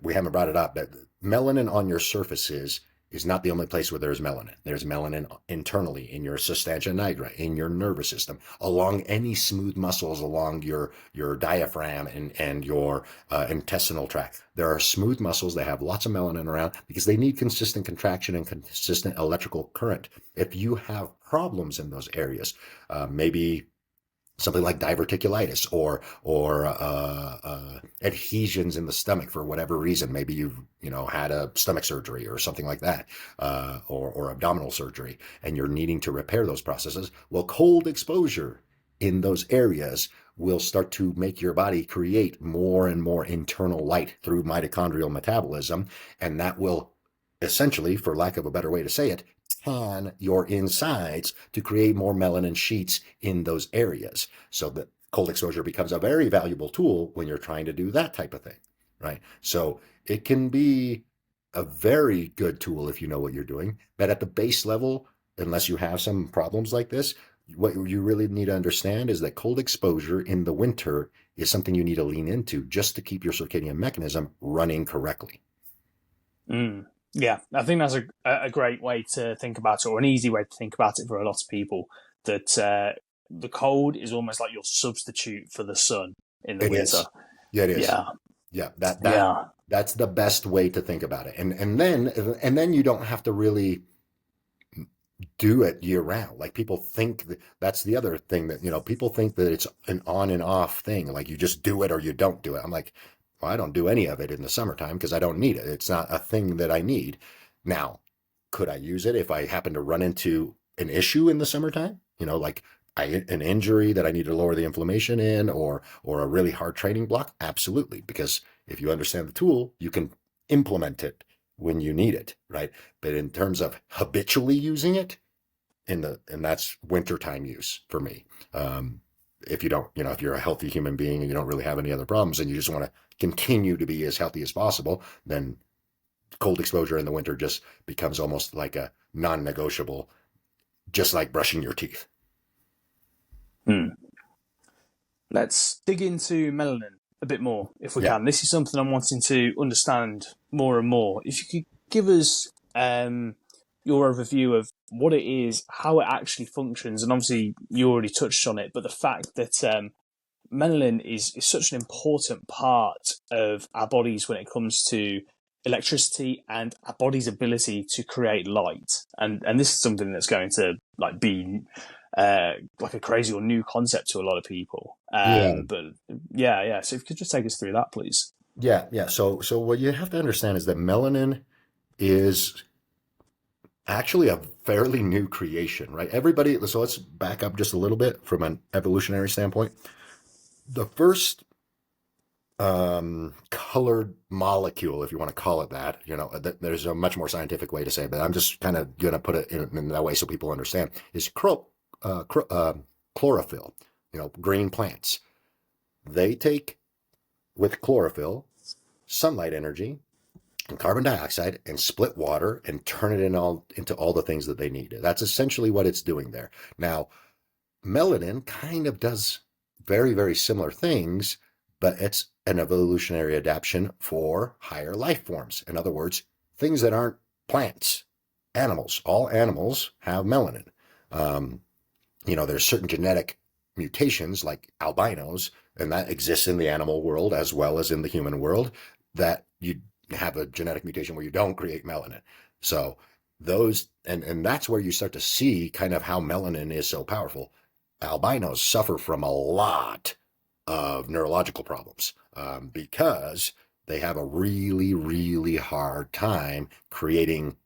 we haven't brought it up, but melanin on your surfaces is not the only place where there's melanin. There's melanin internally in your substantia nigra, in your nervous system, along any smooth muscles along your diaphragm and your intestinal tract. There are smooth muscles that have lots of melanin around because they need consistent contraction and consistent electrical current. If you have problems in those areas, maybe something like diverticulitis or adhesions in the stomach for whatever reason. Maybe you've had a stomach surgery or something like that, or abdominal surgery, and you're needing to repair those processes. Well, cold exposure in those areas will start to make your body create more and more internal light through mitochondrial metabolism, and that will essentially, for lack of a better way to say it, tan your insides to create more melanin sheets in those areas. So that cold exposure becomes a very valuable tool when you're trying to do that type of thing, right? So it can be a very good tool if you know what you're doing. But at the base level, unless you have some problems like this, what you really need to understand is that cold exposure in the winter is something you need to lean into just to keep your circadian mechanism running correctly. Yeah, I think that's a great way to think about it, or an easy way to think about it for a lot of people, that the cold is almost like your substitute for the sun in the It winter. is. Yeah, it is. Yeah. That's the best way to think about it. And then you don't have to really do it year round. Like people think that's the other thing that, people think that it's an on and off thing. Like you just do it or you don't do it. I'm like, well, I don't do any of it in the summertime because I don't need it. It's not a thing that I need. Now, could I use it if I happen to run into an issue in the summertime? Like an injury that I need to lower the inflammation in, or a really hard training block? Absolutely. Because if you understand the tool, you can implement it when you need it, right? But in terms of habitually using it, and that's wintertime use for me. If you don't, if you're a healthy human being and you don't really have any other problems and you just want to continue to be as healthy as possible, then cold exposure in the winter just becomes almost like a non-negotiable, just like brushing your teeth. Hmm. Let's dig into melanin a bit more, if we Yeah. can. This is something I'm wanting to understand more and more. If you could give us your overview of what it is, how it actually functions, and obviously you already touched on it, but the fact that melanin is such an important part of our bodies when it comes to electricity and our body's ability to create light. And this is something that's going to like be like a crazy or new concept to a lot of people. Yeah. But yeah. So if you could just take us through that, please. Yeah. So what you have to understand is that melanin is actually a fairly new creation, right? Everybody, so let's back up just a little bit from an evolutionary standpoint. The first colored molecule, if you want to call it that, there's a much more scientific way to say it, but I'm just kind of going to put it in that way so people understand, is chlorophyll, green plants. They take, with chlorophyll, sunlight energy, and carbon dioxide and split water and turn it into all the things that they need. That's essentially what it's doing there. Now, melanin kind of does very, very similar things, but it's an evolutionary adaptation for higher life forms. In other words, things that aren't plants, animals. All animals have melanin. There's certain genetic mutations like albinos, and that exists in the animal world as well as in the human world, that you have a genetic mutation where you don't create melanin. So those, and that's where you start to see kind of how melanin is so powerful. Albinos suffer from a lot of neurological problems because they have a really, really hard time creating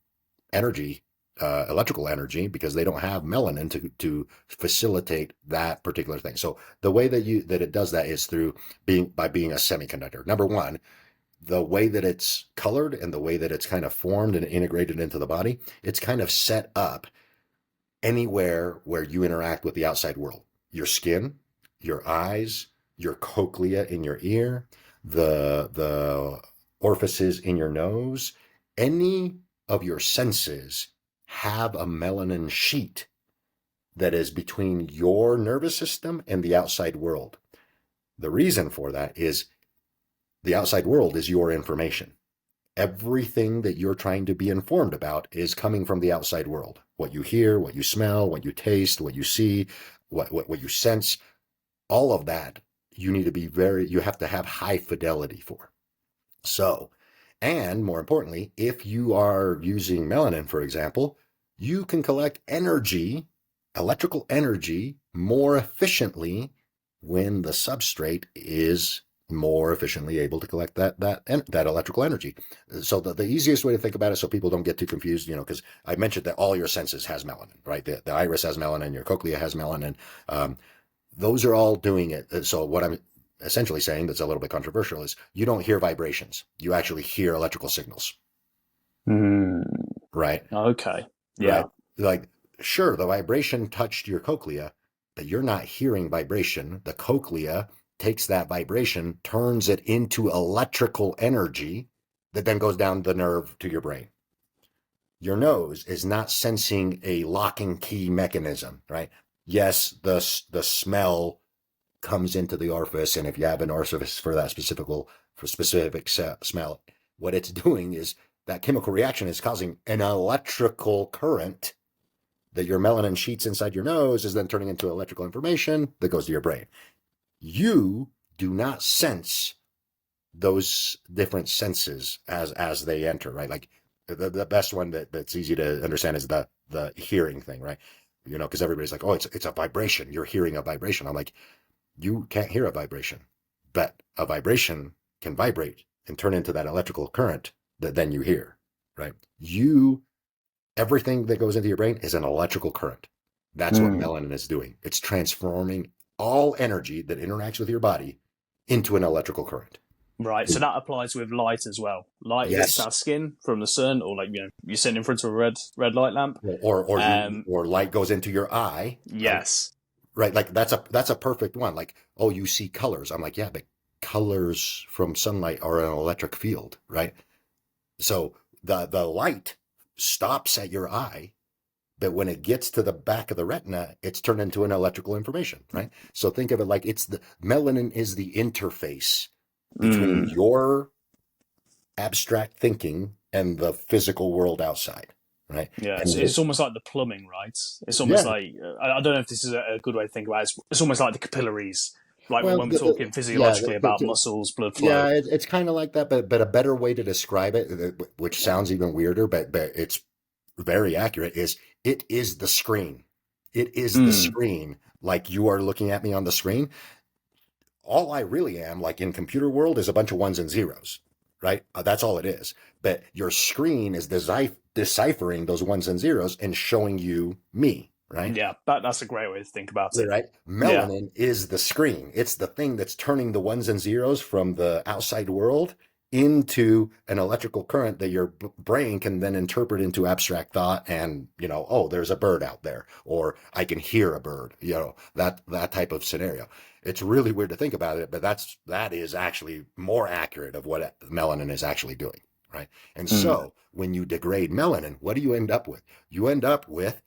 energy, electrical energy, because they don't have melanin to facilitate that particular thing. So the way that it does that is by being a semiconductor. Number one, the way that it's colored and the way that it's kind of formed and integrated into the body, it's kind of set up anywhere where you interact with the outside world. Your skin, your eyes, your cochlea in your ear, the orifices in your nose, any of your senses have a melanin sheet that is between your nervous system and the outside world. The reason for that is the outside world is your information. Everything that you're trying to be informed about is coming from the outside world. What you hear, what you smell, what you taste, what you see, what you sense, all of that you have to have high fidelity for. So, and more importantly, if you are using melanin, for example, you can collect energy, electrical energy, more efficiently when the substrate is more efficiently able to collect that electrical energy. So the easiest way to think about it, so people don't get too confused, because I mentioned that all your senses has melanin, right? The iris has melanin, your cochlea has melanin. Those are all doing it. So what I'm essentially saying, that's a little bit controversial, is you don't hear vibrations. You actually hear electrical signals. Right? Okay. Yeah. Right. Like, sure, the vibration touched your cochlea, but you're not hearing vibration. The cochlea takes that vibration, turns it into electrical energy that then goes down the nerve to your brain. Your nose is not sensing a lock and key mechanism, right? Yes, the smell comes into the orifice, and if you have an orifice for that specific smell, what it's doing is that chemical reaction is causing an electrical current that your melanin sheets inside your nose is then turning into electrical information that goes to your brain. You do not sense those different senses as they enter, right? Like the best one that's easy to understand is the hearing thing, right? Because everybody's like, oh, it's a vibration. You're hearing a vibration. I'm like, you can't hear a vibration, but a vibration can vibrate and turn into that electrical current that then you hear, right? Everything that goes into your brain is an electrical current. That's what melanin is doing. It's transforming all energy that interacts with your body into an electrical current. Right, so that applies with light as well. Light hits our skin from the sun, or you're sitting in front of a red light lamp, or light goes into your eye. Yes, right. Like that's a perfect one. Like, oh, you see colors. I'm like, yeah, but colors from sunlight are an electric field, right? So the light stops at your eye, but when it gets to the back of the retina, it's turned into an electrical information, right? So think of it like it's the melanin is the interface between Mm. your abstract thinking and the physical world outside, right? Yeah, And it's almost like the plumbing, right? It's almost yeah, like I don't know if this is a good way to think about it. It's almost like the capillaries, like well, when we're talking yeah, physiologically about muscles, blood flow. yeah, it's kind of like that, but a better way to describe it, which sounds even weirder, but it's very accurate, is it is the screen. It is the Mm. screen. Like you are looking at me on the screen. All I really am, like in computer world, is a bunch of ones and zeros, right? That's all it is. But your screen is deciphering those ones and zeros and showing you me, right? Yeah, that's a great way to think about it. Right? Yeah, Melanin is the screen. It's the thing that's turning the ones and zeros from the outside world into an electrical current that your brain can then interpret into abstract thought and, oh, there's a bird out there, or I can hear a bird, that type of scenario. It's really weird to think about it, but that is actually more accurate of what melanin is actually doing, right? And Mm. so when you degrade melanin, what do you end up with? You end up with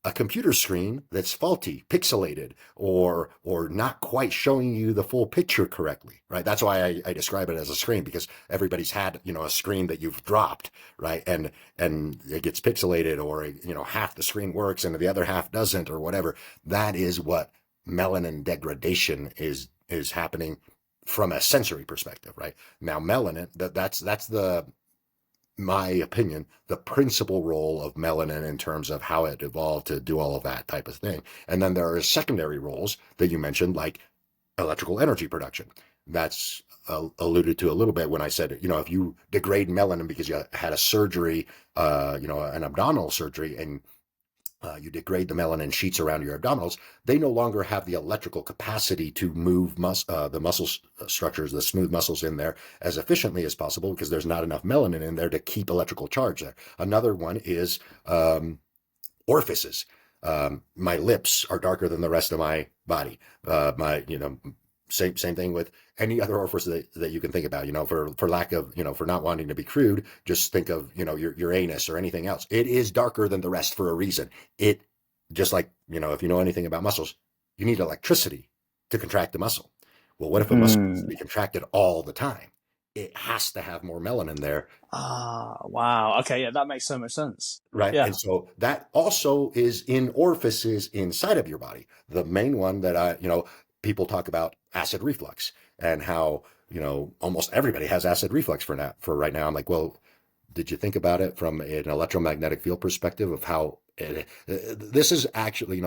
a computer screen that's faulty, pixelated, or not quite showing you the full picture correctly, right? That's why I describe it as a screen, because everybody's had, a screen that you've dropped, right? And it gets pixelated, or, half the screen works and the other half doesn't, or whatever. That is what melanin degradation is happening from a sensory perspective, right? Now, melanin, that's the my opinion, the principal role of melanin in terms of how it evolved to do all of that type of thing. And then there are secondary roles that you mentioned, like electrical energy production. That's alluded to a little bit when I said, if you degrade melanin because you had a surgery, an abdominal surgery, and you degrade the melanin sheets around your abdominals, they no longer have the electrical capacity to move the muscle structures, the smooth muscles in there as efficiently as possible, because there's not enough melanin in there to keep electrical charge there. Another one is orifices. My lips are darker than the rest of my body. Same thing with any other orifice that you can think about, for lack of, for not wanting to be crude, just think of, your anus or anything else. It is darker than the rest for a reason. It just like, if you know anything about muscles, you need electricity to contract the muscle. Well, what if a muscle needs to be Mm. contracted all the time? It has to have more melanin there. Ah, wow. Okay, yeah, that makes so much sense. Right. Yeah. And so that also is in orifices inside of your body. The main one that people talk about acid reflux, and how, almost everybody has acid reflux for right now. I'm like, well, did you think about it from an electromagnetic field perspective of how this is actually,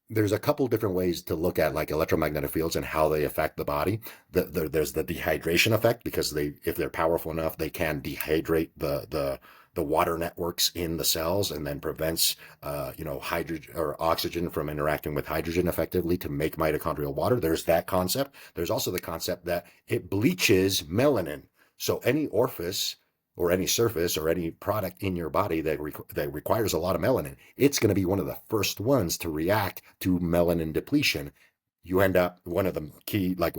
there's a couple different ways to look at like electromagnetic fields and how they affect the body. There's the dehydration effect, because if they're powerful enough, they can dehydrate the water networks in the cells, and then prevents hydrogen or oxygen from interacting with hydrogen effectively to make mitochondrial water. There's that concept. There's also the concept that it bleaches melanin. So any orifice or any surface or any product in your body that requires a lot of melanin, it's going to be one of the first ones to react to melanin depletion. You end up, one of the key, like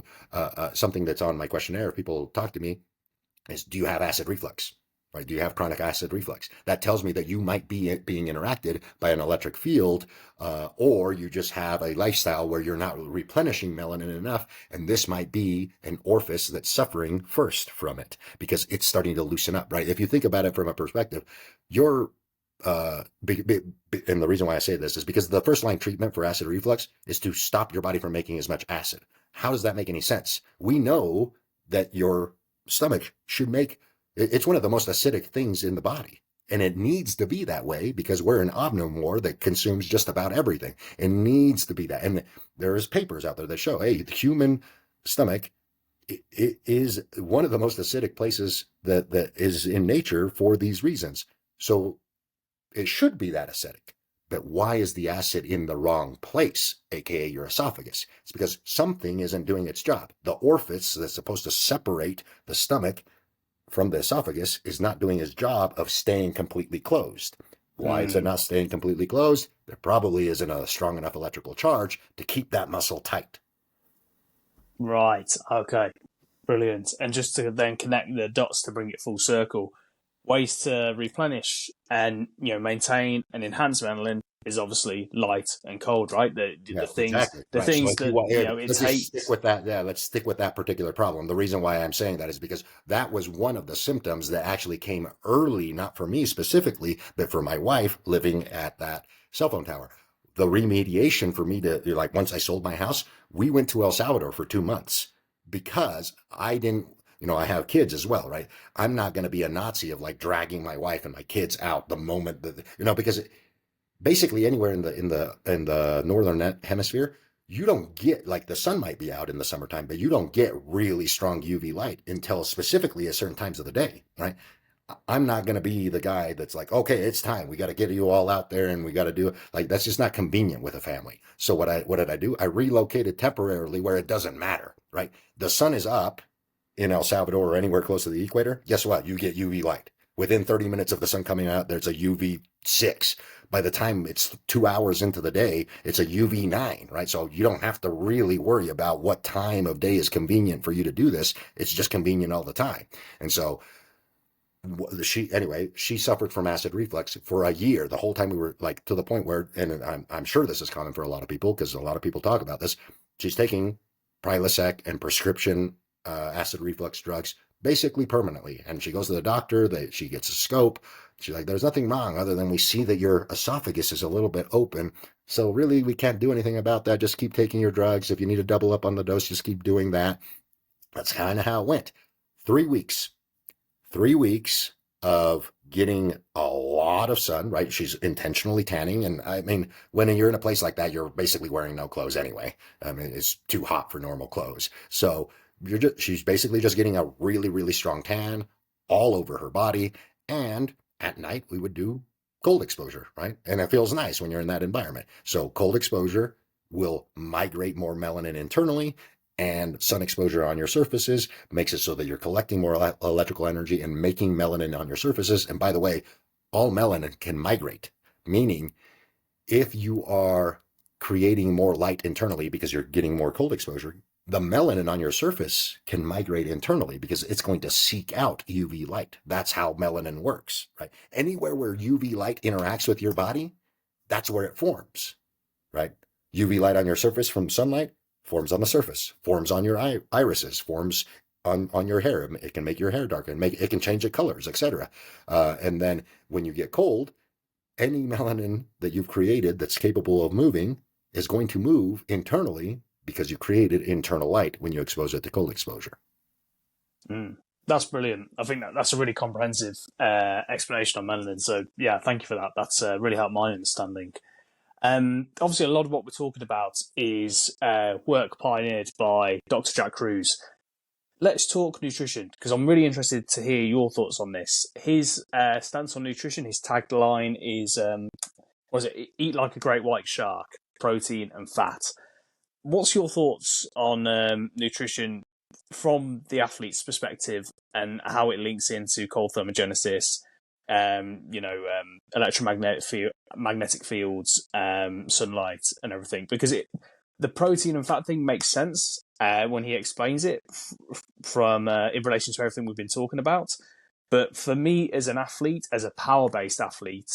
something that's on my questionnaire, if people talk to me, is, do you have acid reflux? Right? Do you have chronic acid reflux? That tells me that you might be being interacted by an electric field, or you just have a lifestyle where you're not replenishing melanin enough, and this might be an orifice that's suffering first from it, because it's starting to loosen up, right? If you think about it from a perspective, you're and the reason why I say this is because the first line treatment for acid reflux is to stop your body from making as much acid. How does that make any sense? We know that your stomach should make, it's one of the most acidic things in the body. And it needs to be that way because we're an omnivore that consumes just about everything. It needs to be that. And there's papers out there that show, hey, the human stomach, it is one of the most acidic places that is in nature for these reasons. So it should be that acidic. But why is the acid in the wrong place, aka your esophagus? It's because something isn't doing its job. The orifice that's supposed to separate the stomach from the esophagus is not doing its job of staying completely closed. Why is it not staying completely closed? There probably isn't a strong enough electrical charge to keep that muscle tight. Right. Okay. Brilliant. And just to then connect the dots to bring it full circle, ways to replenish and maintain and enhance melanin is obviously light and cold, right? The Yeah, things exactly. the Right. So things if you that want, here, it let's just stick takes. with that. Yeah, let's stick with that particular problem. The reason why I'm saying that is because that was one of the symptoms that actually came early, not for me specifically, but for my wife living at that cell phone tower. The remediation for me to, like, once I sold my house, we went to El Salvador for 2 months because I didn't, I have kids as well, right? I'm not going to be a Nazi of like dragging my wife and my kids out the moment that, because basically anywhere in the northern hemisphere, you don't get, like, the sun might be out in the summertime, but you don't get really strong UV light until specifically at certain times of the day, right? I'm not going to be the guy that's like, okay, it's time. We got to get you all out there and we got to do it. Like, that's just not convenient with a family. So what did I do? I relocated temporarily where it doesn't matter, right? The sun is up in El Salvador or anywhere close to the equator. Guess what? You get UV light. Within 30 minutes of the sun coming out, there's a UV 6. By the time it's 2 hours into the day, it's a UV 9, right? So you don't have to really worry about what time of day is convenient for you to do this. It's just convenient all the time. And so she suffered from acid reflux for a year. The whole time we were, like, to the point where, and I'm sure this is common for a lot of people because a lot of people talk about this. She's taking Prilosec and prescription acid reflux drugs basically permanently. And she goes to the doctor, she gets a scope. She's like, there's nothing wrong other than we see that your esophagus is a little bit open. So really, we can't do anything about that. Just keep taking your drugs. If you need to double up on the dose, just keep doing that. That's kind of how it went. 3 weeks. 3 weeks of getting a lot of sun, right? She's intentionally tanning. And I mean, when you're in a place like that, you're basically wearing no clothes anyway. I mean, it's too hot for normal clothes. So she's basically just getting a really, really strong tan all over her body. And at night, we would do cold exposure, right? And it feels nice when you're in that environment. So cold exposure will migrate more melanin internally, and sun exposure on your surfaces makes it so that you're collecting more electrical energy and making melanin on your surfaces. And by the way, all melanin can migrate, meaning if you are creating more light internally because you're getting more cold exposure, the melanin on your surface can migrate internally because it's going to seek out UV light. That's how melanin works, right? Anywhere where UV light interacts with your body, that's where it forms, right? UV light on your surface from sunlight forms on the surface, forms on your irises, forms on your hair. It can make your hair darken, it can change the colors, etc. And then when you get cold, any melanin that you've created that's capable of moving is going to move internally because you created internal light when you expose it to cold exposure. That's brilliant. I think that's a really comprehensive explanation on melanin. So yeah, thank you for that. That's really helped my understanding. Obviously, a lot of what we're talking about is work pioneered by Dr. Jack Kruse. Let's talk nutrition, because I'm really interested to hear your thoughts on this. His stance on nutrition, his tagline is, eat like a great white shark, protein and fat. What's your thoughts on nutrition from the athlete's perspective and how it links into cold thermogenesis, magnetic fields, sunlight, and everything? Because the protein and fat thing makes sense when he explains it from in relation to everything we've been talking about. But for me, as an athlete, as a power-based athlete,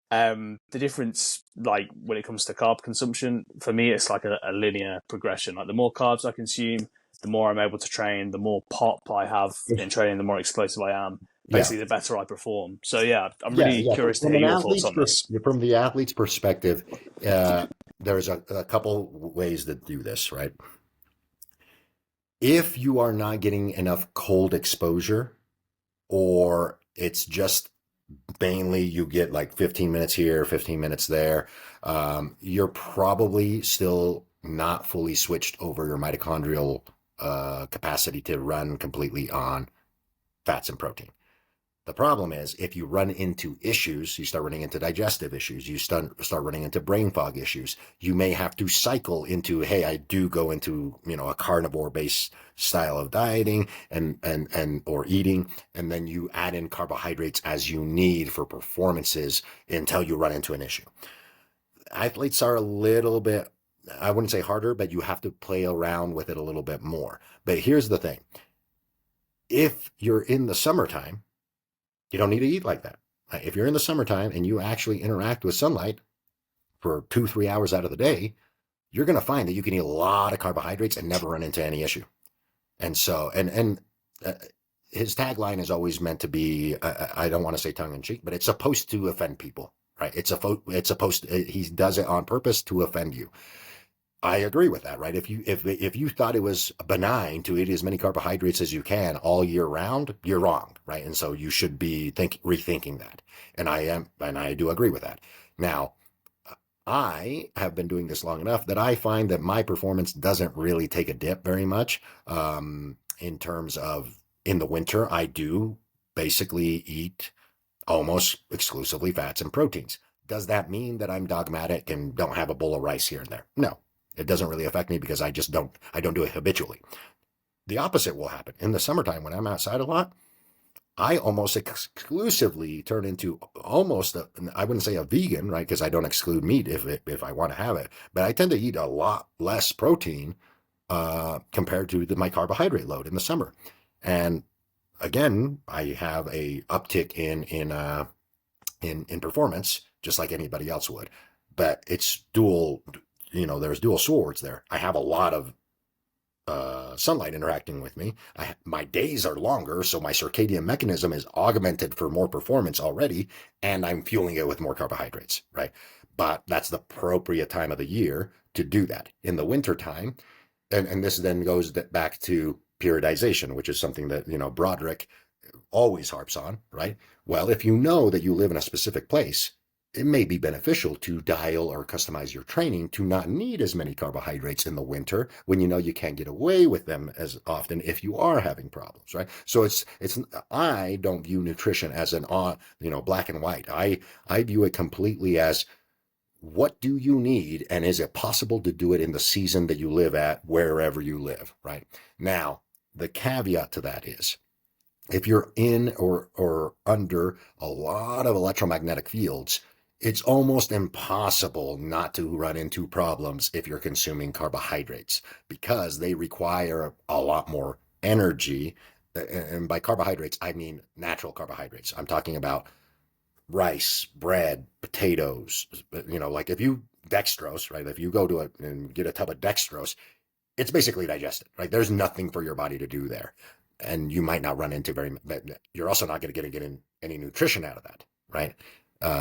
the difference, like when it comes to carb consumption, for me, it's like a linear progression. Like the more carbs I consume, the more I'm able to train, the more pop I have in training, the more explosive I am. Basically, the better I perform. So yeah, I'm really curious to hear your thoughts on this. From the athlete's perspective, there's a couple ways to do this, right? If you are not getting enough cold exposure, or it's just mainly you get like 15 minutes here, 15 minutes there, you're probably still not fully switched over your mitochondrial capacity to run completely on fats and protein. The problem is if you run into issues, you start running into digestive issues, you start running into brain fog issues. You may have to cycle into, hey, I do go into, a carnivore-based style of dieting and or eating, and then you add in carbohydrates as you need for performances until you run into an issue. Athletes are a little bit, I wouldn't say harder, but you have to play around with it a little bit more. But here's the thing. If you're in the summertime, You don't need to eat like that. If you're in the summertime and you actually interact with sunlight for 2-3 hours out of the day, you're going to find that you can eat a lot of carbohydrates and never run into any issue. And so, uh, his tagline is always meant to be, I don't want to say tongue in cheek, but it's supposed to offend people, right? It's supposed to, he does it on purpose to offend you. I agree with that, right? If you thought it was benign to eat as many carbohydrates as you can all year round, you're wrong, right? And so you should be rethinking that. And I do agree with that. Now, I have been doing this long enough that I find that my performance doesn't really take a dip very much. In terms of in the winter, I do basically eat almost exclusively fats and proteins. Does that mean that I'm dogmatic and don't have a bowl of rice here and there? No, it doesn't really affect me because I don't do it habitually. The opposite will happen. In the summertime when I'm outside a lot, I almost exclusively turn into I wouldn't say a vegan, right? Because I don't exclude meat if I want to have it, but I tend to eat a lot less protein compared to my carbohydrate load in the summer. And again, I have a uptick in performance, just like anybody else would. But it's dual, there's dual swords there. I have a lot of sunlight interacting with me. My days are longer, so my circadian mechanism is augmented for more performance already, and I'm fueling it with more carbohydrates, right? But that's the appropriate time of the year to do that. In the winter time, and this then goes back to periodization, which is something that, Broderick always harps on, right? Well, if you know that you live in a specific place, it may be beneficial to dial or customize your training to not need as many carbohydrates in the winter when you know you can't get away with them as often if you are having problems, right? So I don't view nutrition as an black and white. I view it completely as, what do you need, and is it possible to do it in the season that you live at, wherever you live, right? Now, the caveat to that is, if you're in or under a lot of electromagnetic fields, it's almost impossible not to run into problems if you're consuming carbohydrates, because they require a lot more energy. And by carbohydrates, I mean natural carbohydrates. I'm talking about rice, bread, potatoes, like dextrose, right? If you go to and get a tub of dextrose, it's basically digested, right? There's nothing for your body to do there. And you might not run into you're also not going to get any nutrition out of that, right?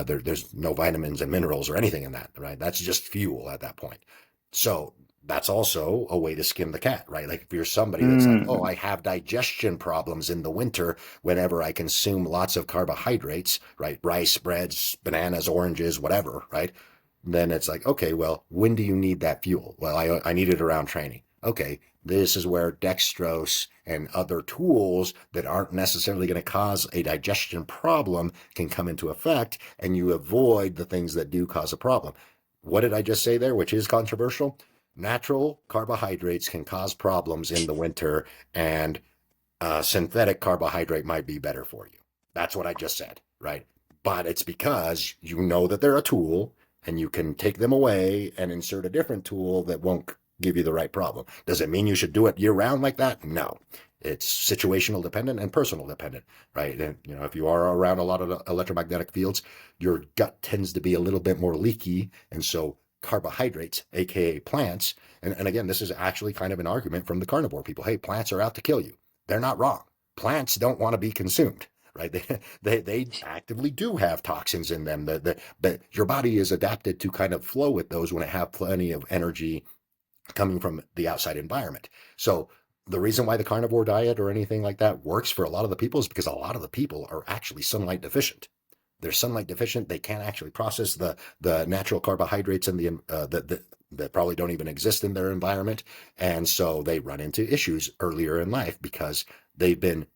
There's no vitamins and minerals or anything in that, right? That's just fuel at that point. So that's also a way to skin the cat, right? Like if you're somebody that's like, oh, I have digestion problems in the winter whenever I consume lots of carbohydrates, right? Rice, breads, bananas, oranges, whatever, right? Then it's like, okay, well, when do you need that fuel? Well, I need it around training. Okay, this is where dextrose and other tools that aren't necessarily going to cause a digestion problem can come into effect, and you avoid the things that do cause a problem. What did I just say there, which is controversial? Natural carbohydrates can cause problems in the winter, and synthetic carbohydrate might be better for you. That's what I just said, right? But it's because you know that they're a tool, and you can take them away and insert a different tool that won't give you the right problem. Does it mean you should do it year round like that? No. It's situational dependent and personal dependent, right? And, if you are around a lot of electromagnetic fields, your gut tends to be a little bit more leaky. And so carbohydrates, aka plants, and again, this is actually kind of an argument from the carnivore people. Hey, plants are out to kill you. They're not wrong. Plants don't want to be consumed, right? They actively do have toxins in them that your body is adapted to kind of flow with those when it have plenty of energy coming from the outside environment. So the reason why the carnivore diet or anything like that works for a lot of the people is because a lot of the people are actually sunlight deficient. They're sunlight deficient. They can't actually process the natural carbohydrates and that probably don't even exist in their environment. And so they run into issues earlier in life because they've been,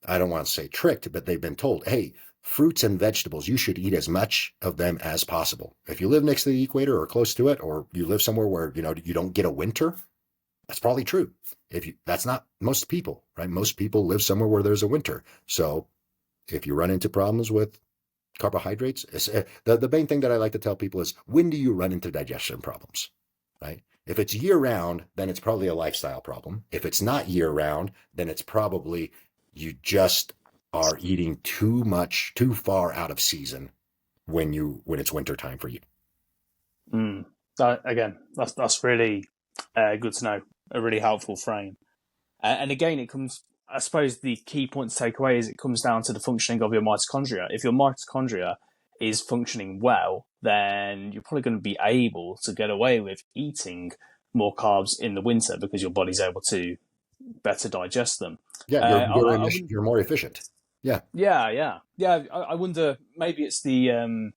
I don't want to say tricked, but they've been told, hey, fruits and vegetables, you should eat as much of them as possible. If you live next to the equator or close to it, or you live somewhere where, you don't get a winter, that's probably true. That's not most people, right? Most people live somewhere where there's a winter. So if you run into problems with carbohydrates, the main thing that I like to tell people is, when do you run into digestion problems, right? If it's year round, then it's probably a lifestyle problem. If it's not year round, then it's probably you just are eating too far out of season when it's winter time for you. Again, that's really good to know. A really helpful frame. And again, it comes. I suppose the key point to take away is it comes down to the functioning of your mitochondria. If your mitochondria is functioning well, then you're probably going to be able to get away with eating more carbs in the winter because your body's able to better digest them. Yeah, you're more efficient. Yeah. I wonder, maybe it's the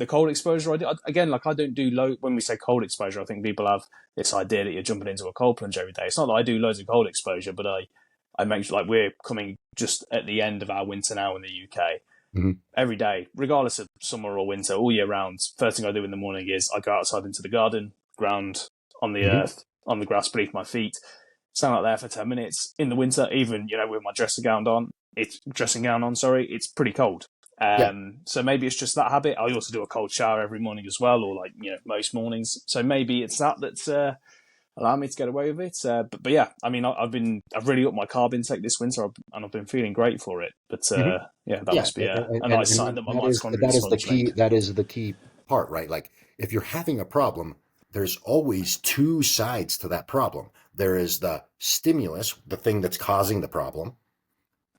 cold exposure idea. Again, like I don't do when we say cold exposure, I think people have this idea that you're jumping into a cold plunge every day. It's not that I do loads of cold exposure, but I make sure, like, we're coming just at the end of our winter now in the UK. Mm-hmm. Every day, regardless of summer or winter, all year round, first thing I do in the morning is I go outside into the garden, ground on the earth, on the grass beneath my feet, stand out there for 10 minutes. In the winter, even, with my dressing gown on, it's pretty cold. So maybe it's just that habit. I also do a cold shower every morning as well, or most mornings. So maybe it's that's allowing me to get away with it. But yeah, I mean, I've really upped my carb intake this winter, and I've been feeling great for it. But that must be a nice sign that my mitochondria is functioning. That is the key part, right? Like, if you're having a problem, there's always two sides to that problem. There is the stimulus, the thing that's causing the problem,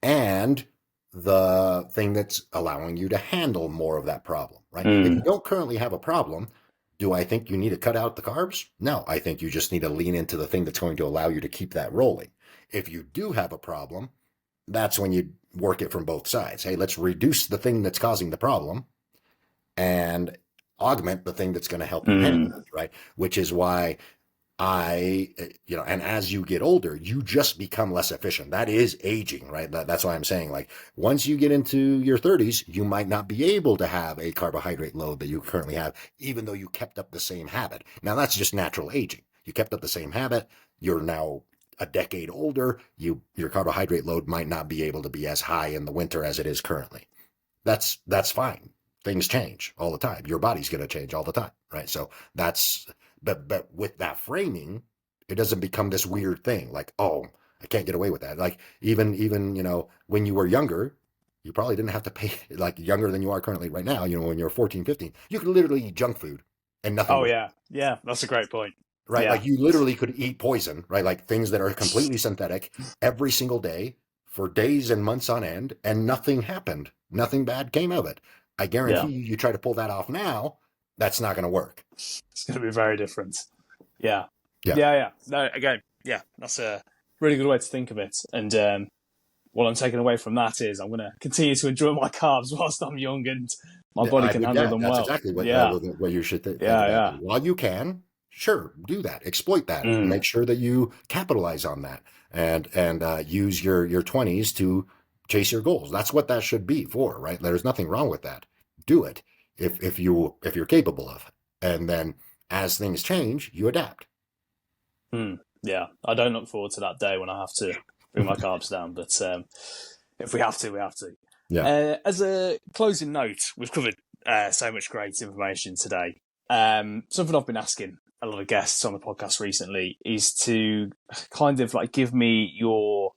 and the thing that's allowing you to handle more of that problem, right? If you don't currently have a problem, do I think you need to cut out the carbs? No, I think you just need to lean into the thing that's going to allow you to keep that rolling. If you do have a problem, that's when you work it from both sides. Hey, let's reduce the thing that's causing the problem and augment the thing that's going to help you handle it, right? Which is why and as you get older, you just become less efficient. That is aging, right? That's why I'm saying, like, once you get into your 30s, you might not be able to have a carbohydrate load that you currently have, even though you kept up the same habit. Now, that's just natural aging. You kept up the same habit. You're now a decade older. Your carbohydrate load might not be able to be as high in the winter as it is currently. That's fine. Things change all the time. Your body's going to change all the time, right? So but with that framing, it doesn't become this weird thing like, oh, I can't get away with that. Like, even when you were younger, you probably didn't have to pay, like, younger than you are currently right now. When you're 14, 15, you could literally eat junk food and nothing. Oh, yeah, that's a great point. Right? Yeah. Like, you literally could eat poison, right? Like, things that are completely synthetic every single day for days and months on end, and nothing happened. Nothing bad came of it. I guarantee you try to pull that off now, that's not going to work. It's going to be very different. Yeah. No, again, that's a really good way to think of it. And what I'm taking away from that is I'm going to continue to enjoy my carbs whilst I'm young and my body can handle them well. That's exactly what you should think. While you can, sure, do that. Exploit that. Make sure that you capitalize on that and use your 20s to chase your goals. That's what that should be for, right? There's nothing wrong with that. Do it if you're capable of it. And then as things change, you adapt. Yeah, I don't look forward to that day when I have to bring my carbs down. But if we have to, we have to. Yeah. As a closing note, we've covered so much great information today. Something I've been asking a lot of guests on the podcast recently is to kind of like give me your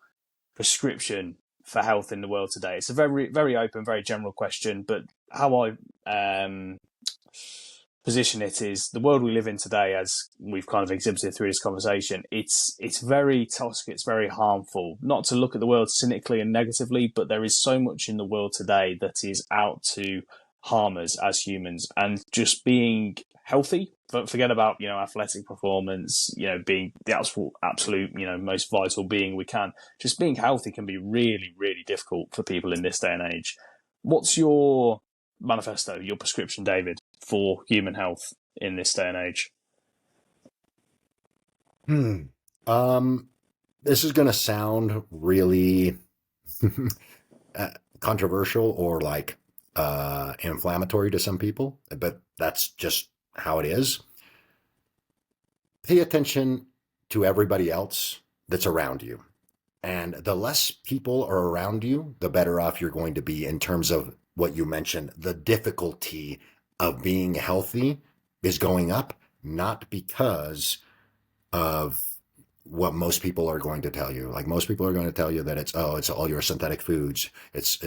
prescription for health in the world today. It's a very, very open, very general question, but how I position it is the world we live in today, as we've kind of exhibited through this conversation, it's very toxic, it's very harmful. Not to look at the world cynically and negatively, but there is so much in the world today that is out to harm us as humans, and just being healthy, but forget about, athletic performance, being the absolute, most vital being we can. Just being healthy can be really, really difficult for people in this day and age. What's your manifesto, your prescription, David, for human health in this day and age? This is going to sound really controversial or like inflammatory to some people, but that's just how it is. Pay attention to everybody else that's around you. And the less people are around you, the better off you're going to be in terms of what you mentioned. The difficulty of being healthy is going up, not because of what most people are going to tell you. Like most people are going to tell you that it's all your synthetic foods. It's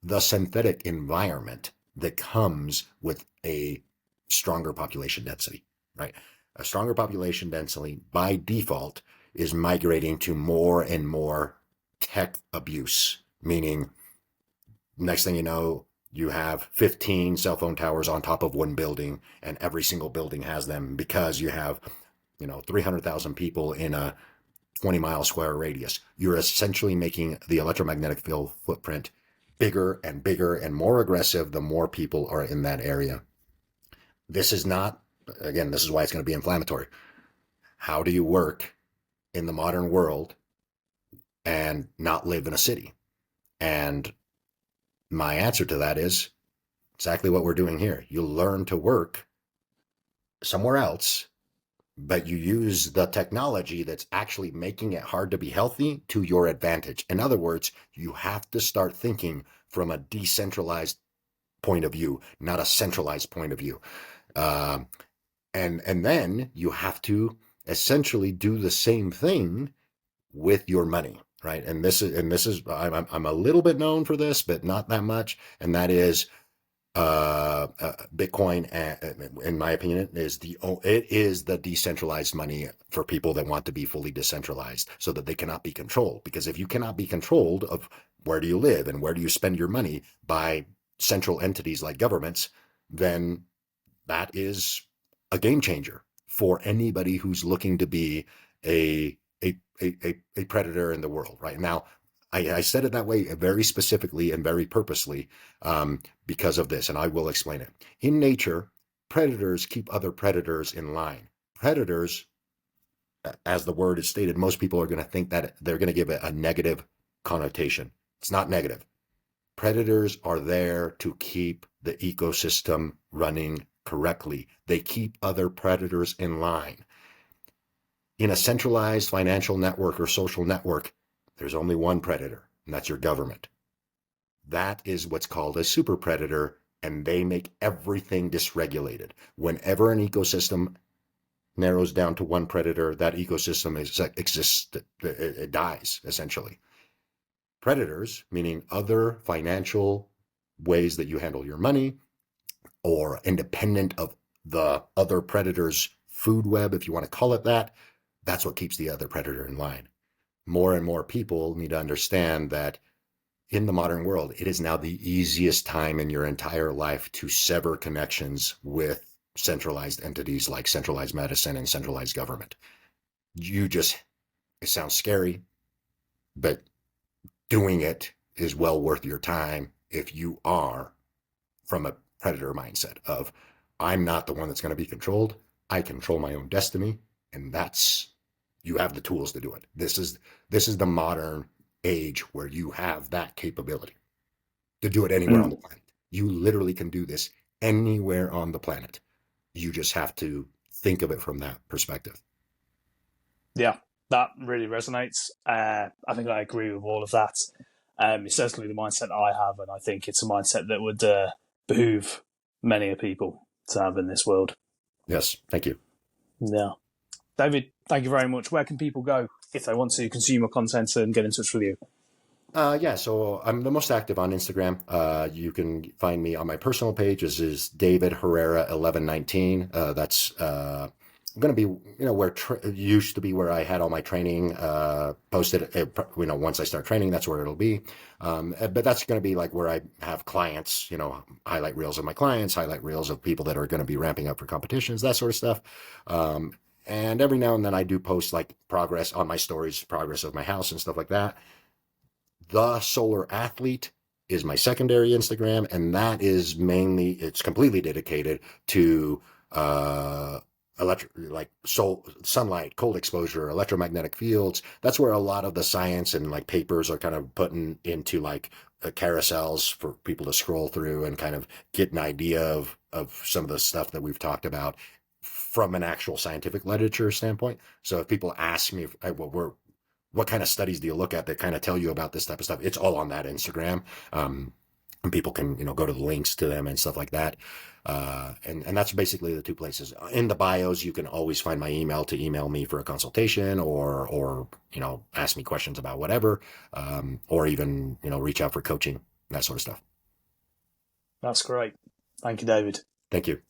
the synthetic environment that comes with a stronger population density, right? A stronger population density by default is migrating to more and more tech abuse, meaning next thing you know, you have 15 cell phone towers on top of one building, and every single building has them because you have 300,000 people in a 20-mile square radius. You're essentially making the electromagnetic field footprint bigger and bigger and more aggressive the more people are in that area. This is not, again, this is why it's going to be inflammatory. How do you work in the modern world and not live in a city? And my answer to that is exactly what we're doing here. You learn to work somewhere else, but you use the technology that's actually making it hard to be healthy to your advantage. In other words, you have to start thinking from a decentralized point of view, not a centralized point of view. And then you have to essentially do the same thing with your money, right? And this is I'm a little bit known for this, but not that much. And that is Bitcoin, in my opinion, it is the decentralized money for people that want to be fully decentralized, so that they cannot be controlled. Because if you cannot be controlled of where do you live and where do you spend your money by central entities like governments, then that is a game changer for anybody who's looking to be a predator in the world. Right now, I said it that way very specifically and very purposely because of this, and I will explain it. In nature, predators keep other predators in line. Predators, as the word is stated, most people are going to think that they're going to give it a negative connotation. It's not negative. Predators are there to keep the ecosystem running correctly. They keep other predators in line. In a centralized financial network or social network, there's only one predator, and that's your government. That is what's called a super predator, and they make everything dysregulated. Whenever an ecosystem narrows down to one predator, that ecosystem it dies, essentially. Predators, meaning other financial ways that you handle your money, or independent of the other predator's food web, if you want to call it that, that's what keeps the other predator in line. More and more people need to understand that in the modern world, it is now the easiest time in your entire life to sever connections with centralized entities like centralized medicine and centralized government. It sounds scary, but doing it is well worth your time if you are from a predator mindset of, I'm not the one that's going to be controlled. I control my own destiny, and you have the tools to do it. This is the modern age where you have that capability to do it anywhere on the planet. You literally can do this anywhere on the planet. You just have to think of it from that perspective. Yeah, that really resonates. I think I agree with all of that. It's certainly the mindset I have, and I think it's a mindset that would behoove many people to have in this world. Yes, thank you. Yeah. David, thank you very much. Where can people go if they want to consume your content and get in touch with you? So I'm the most active on Instagram. You can find me on my personal page. This is David Herrera 1119. That's going to be, where used to be where I had all my training posted. Once I start training, that's where it'll be. But that's going to be like where I have clients, highlight reels of my clients, highlight reels of people that are going to be ramping up for competitions, that sort of stuff. And every now and then I do post like progress on my stories, progress of my house and stuff like that. The Solar Athlete is my secondary Instagram, and that is it's completely dedicated to sunlight, cold exposure, electromagnetic fields. That's where a lot of the science and like papers are kind of put into like carousels for people to scroll through and kind of get an idea of some of the stuff that we've talked about from an actual scientific literature standpoint. So if people ask me what kind of studies do you look at that kind of tell you about this type of stuff, it's all on that Instagram. and people can, go to the links to them and stuff like that. And that's basically the two places. In the bios, you can always find my email to email me for a consultation or ask me questions about whatever, or even, reach out for coaching, that sort of stuff. That's great. Thank you, David. Thank you.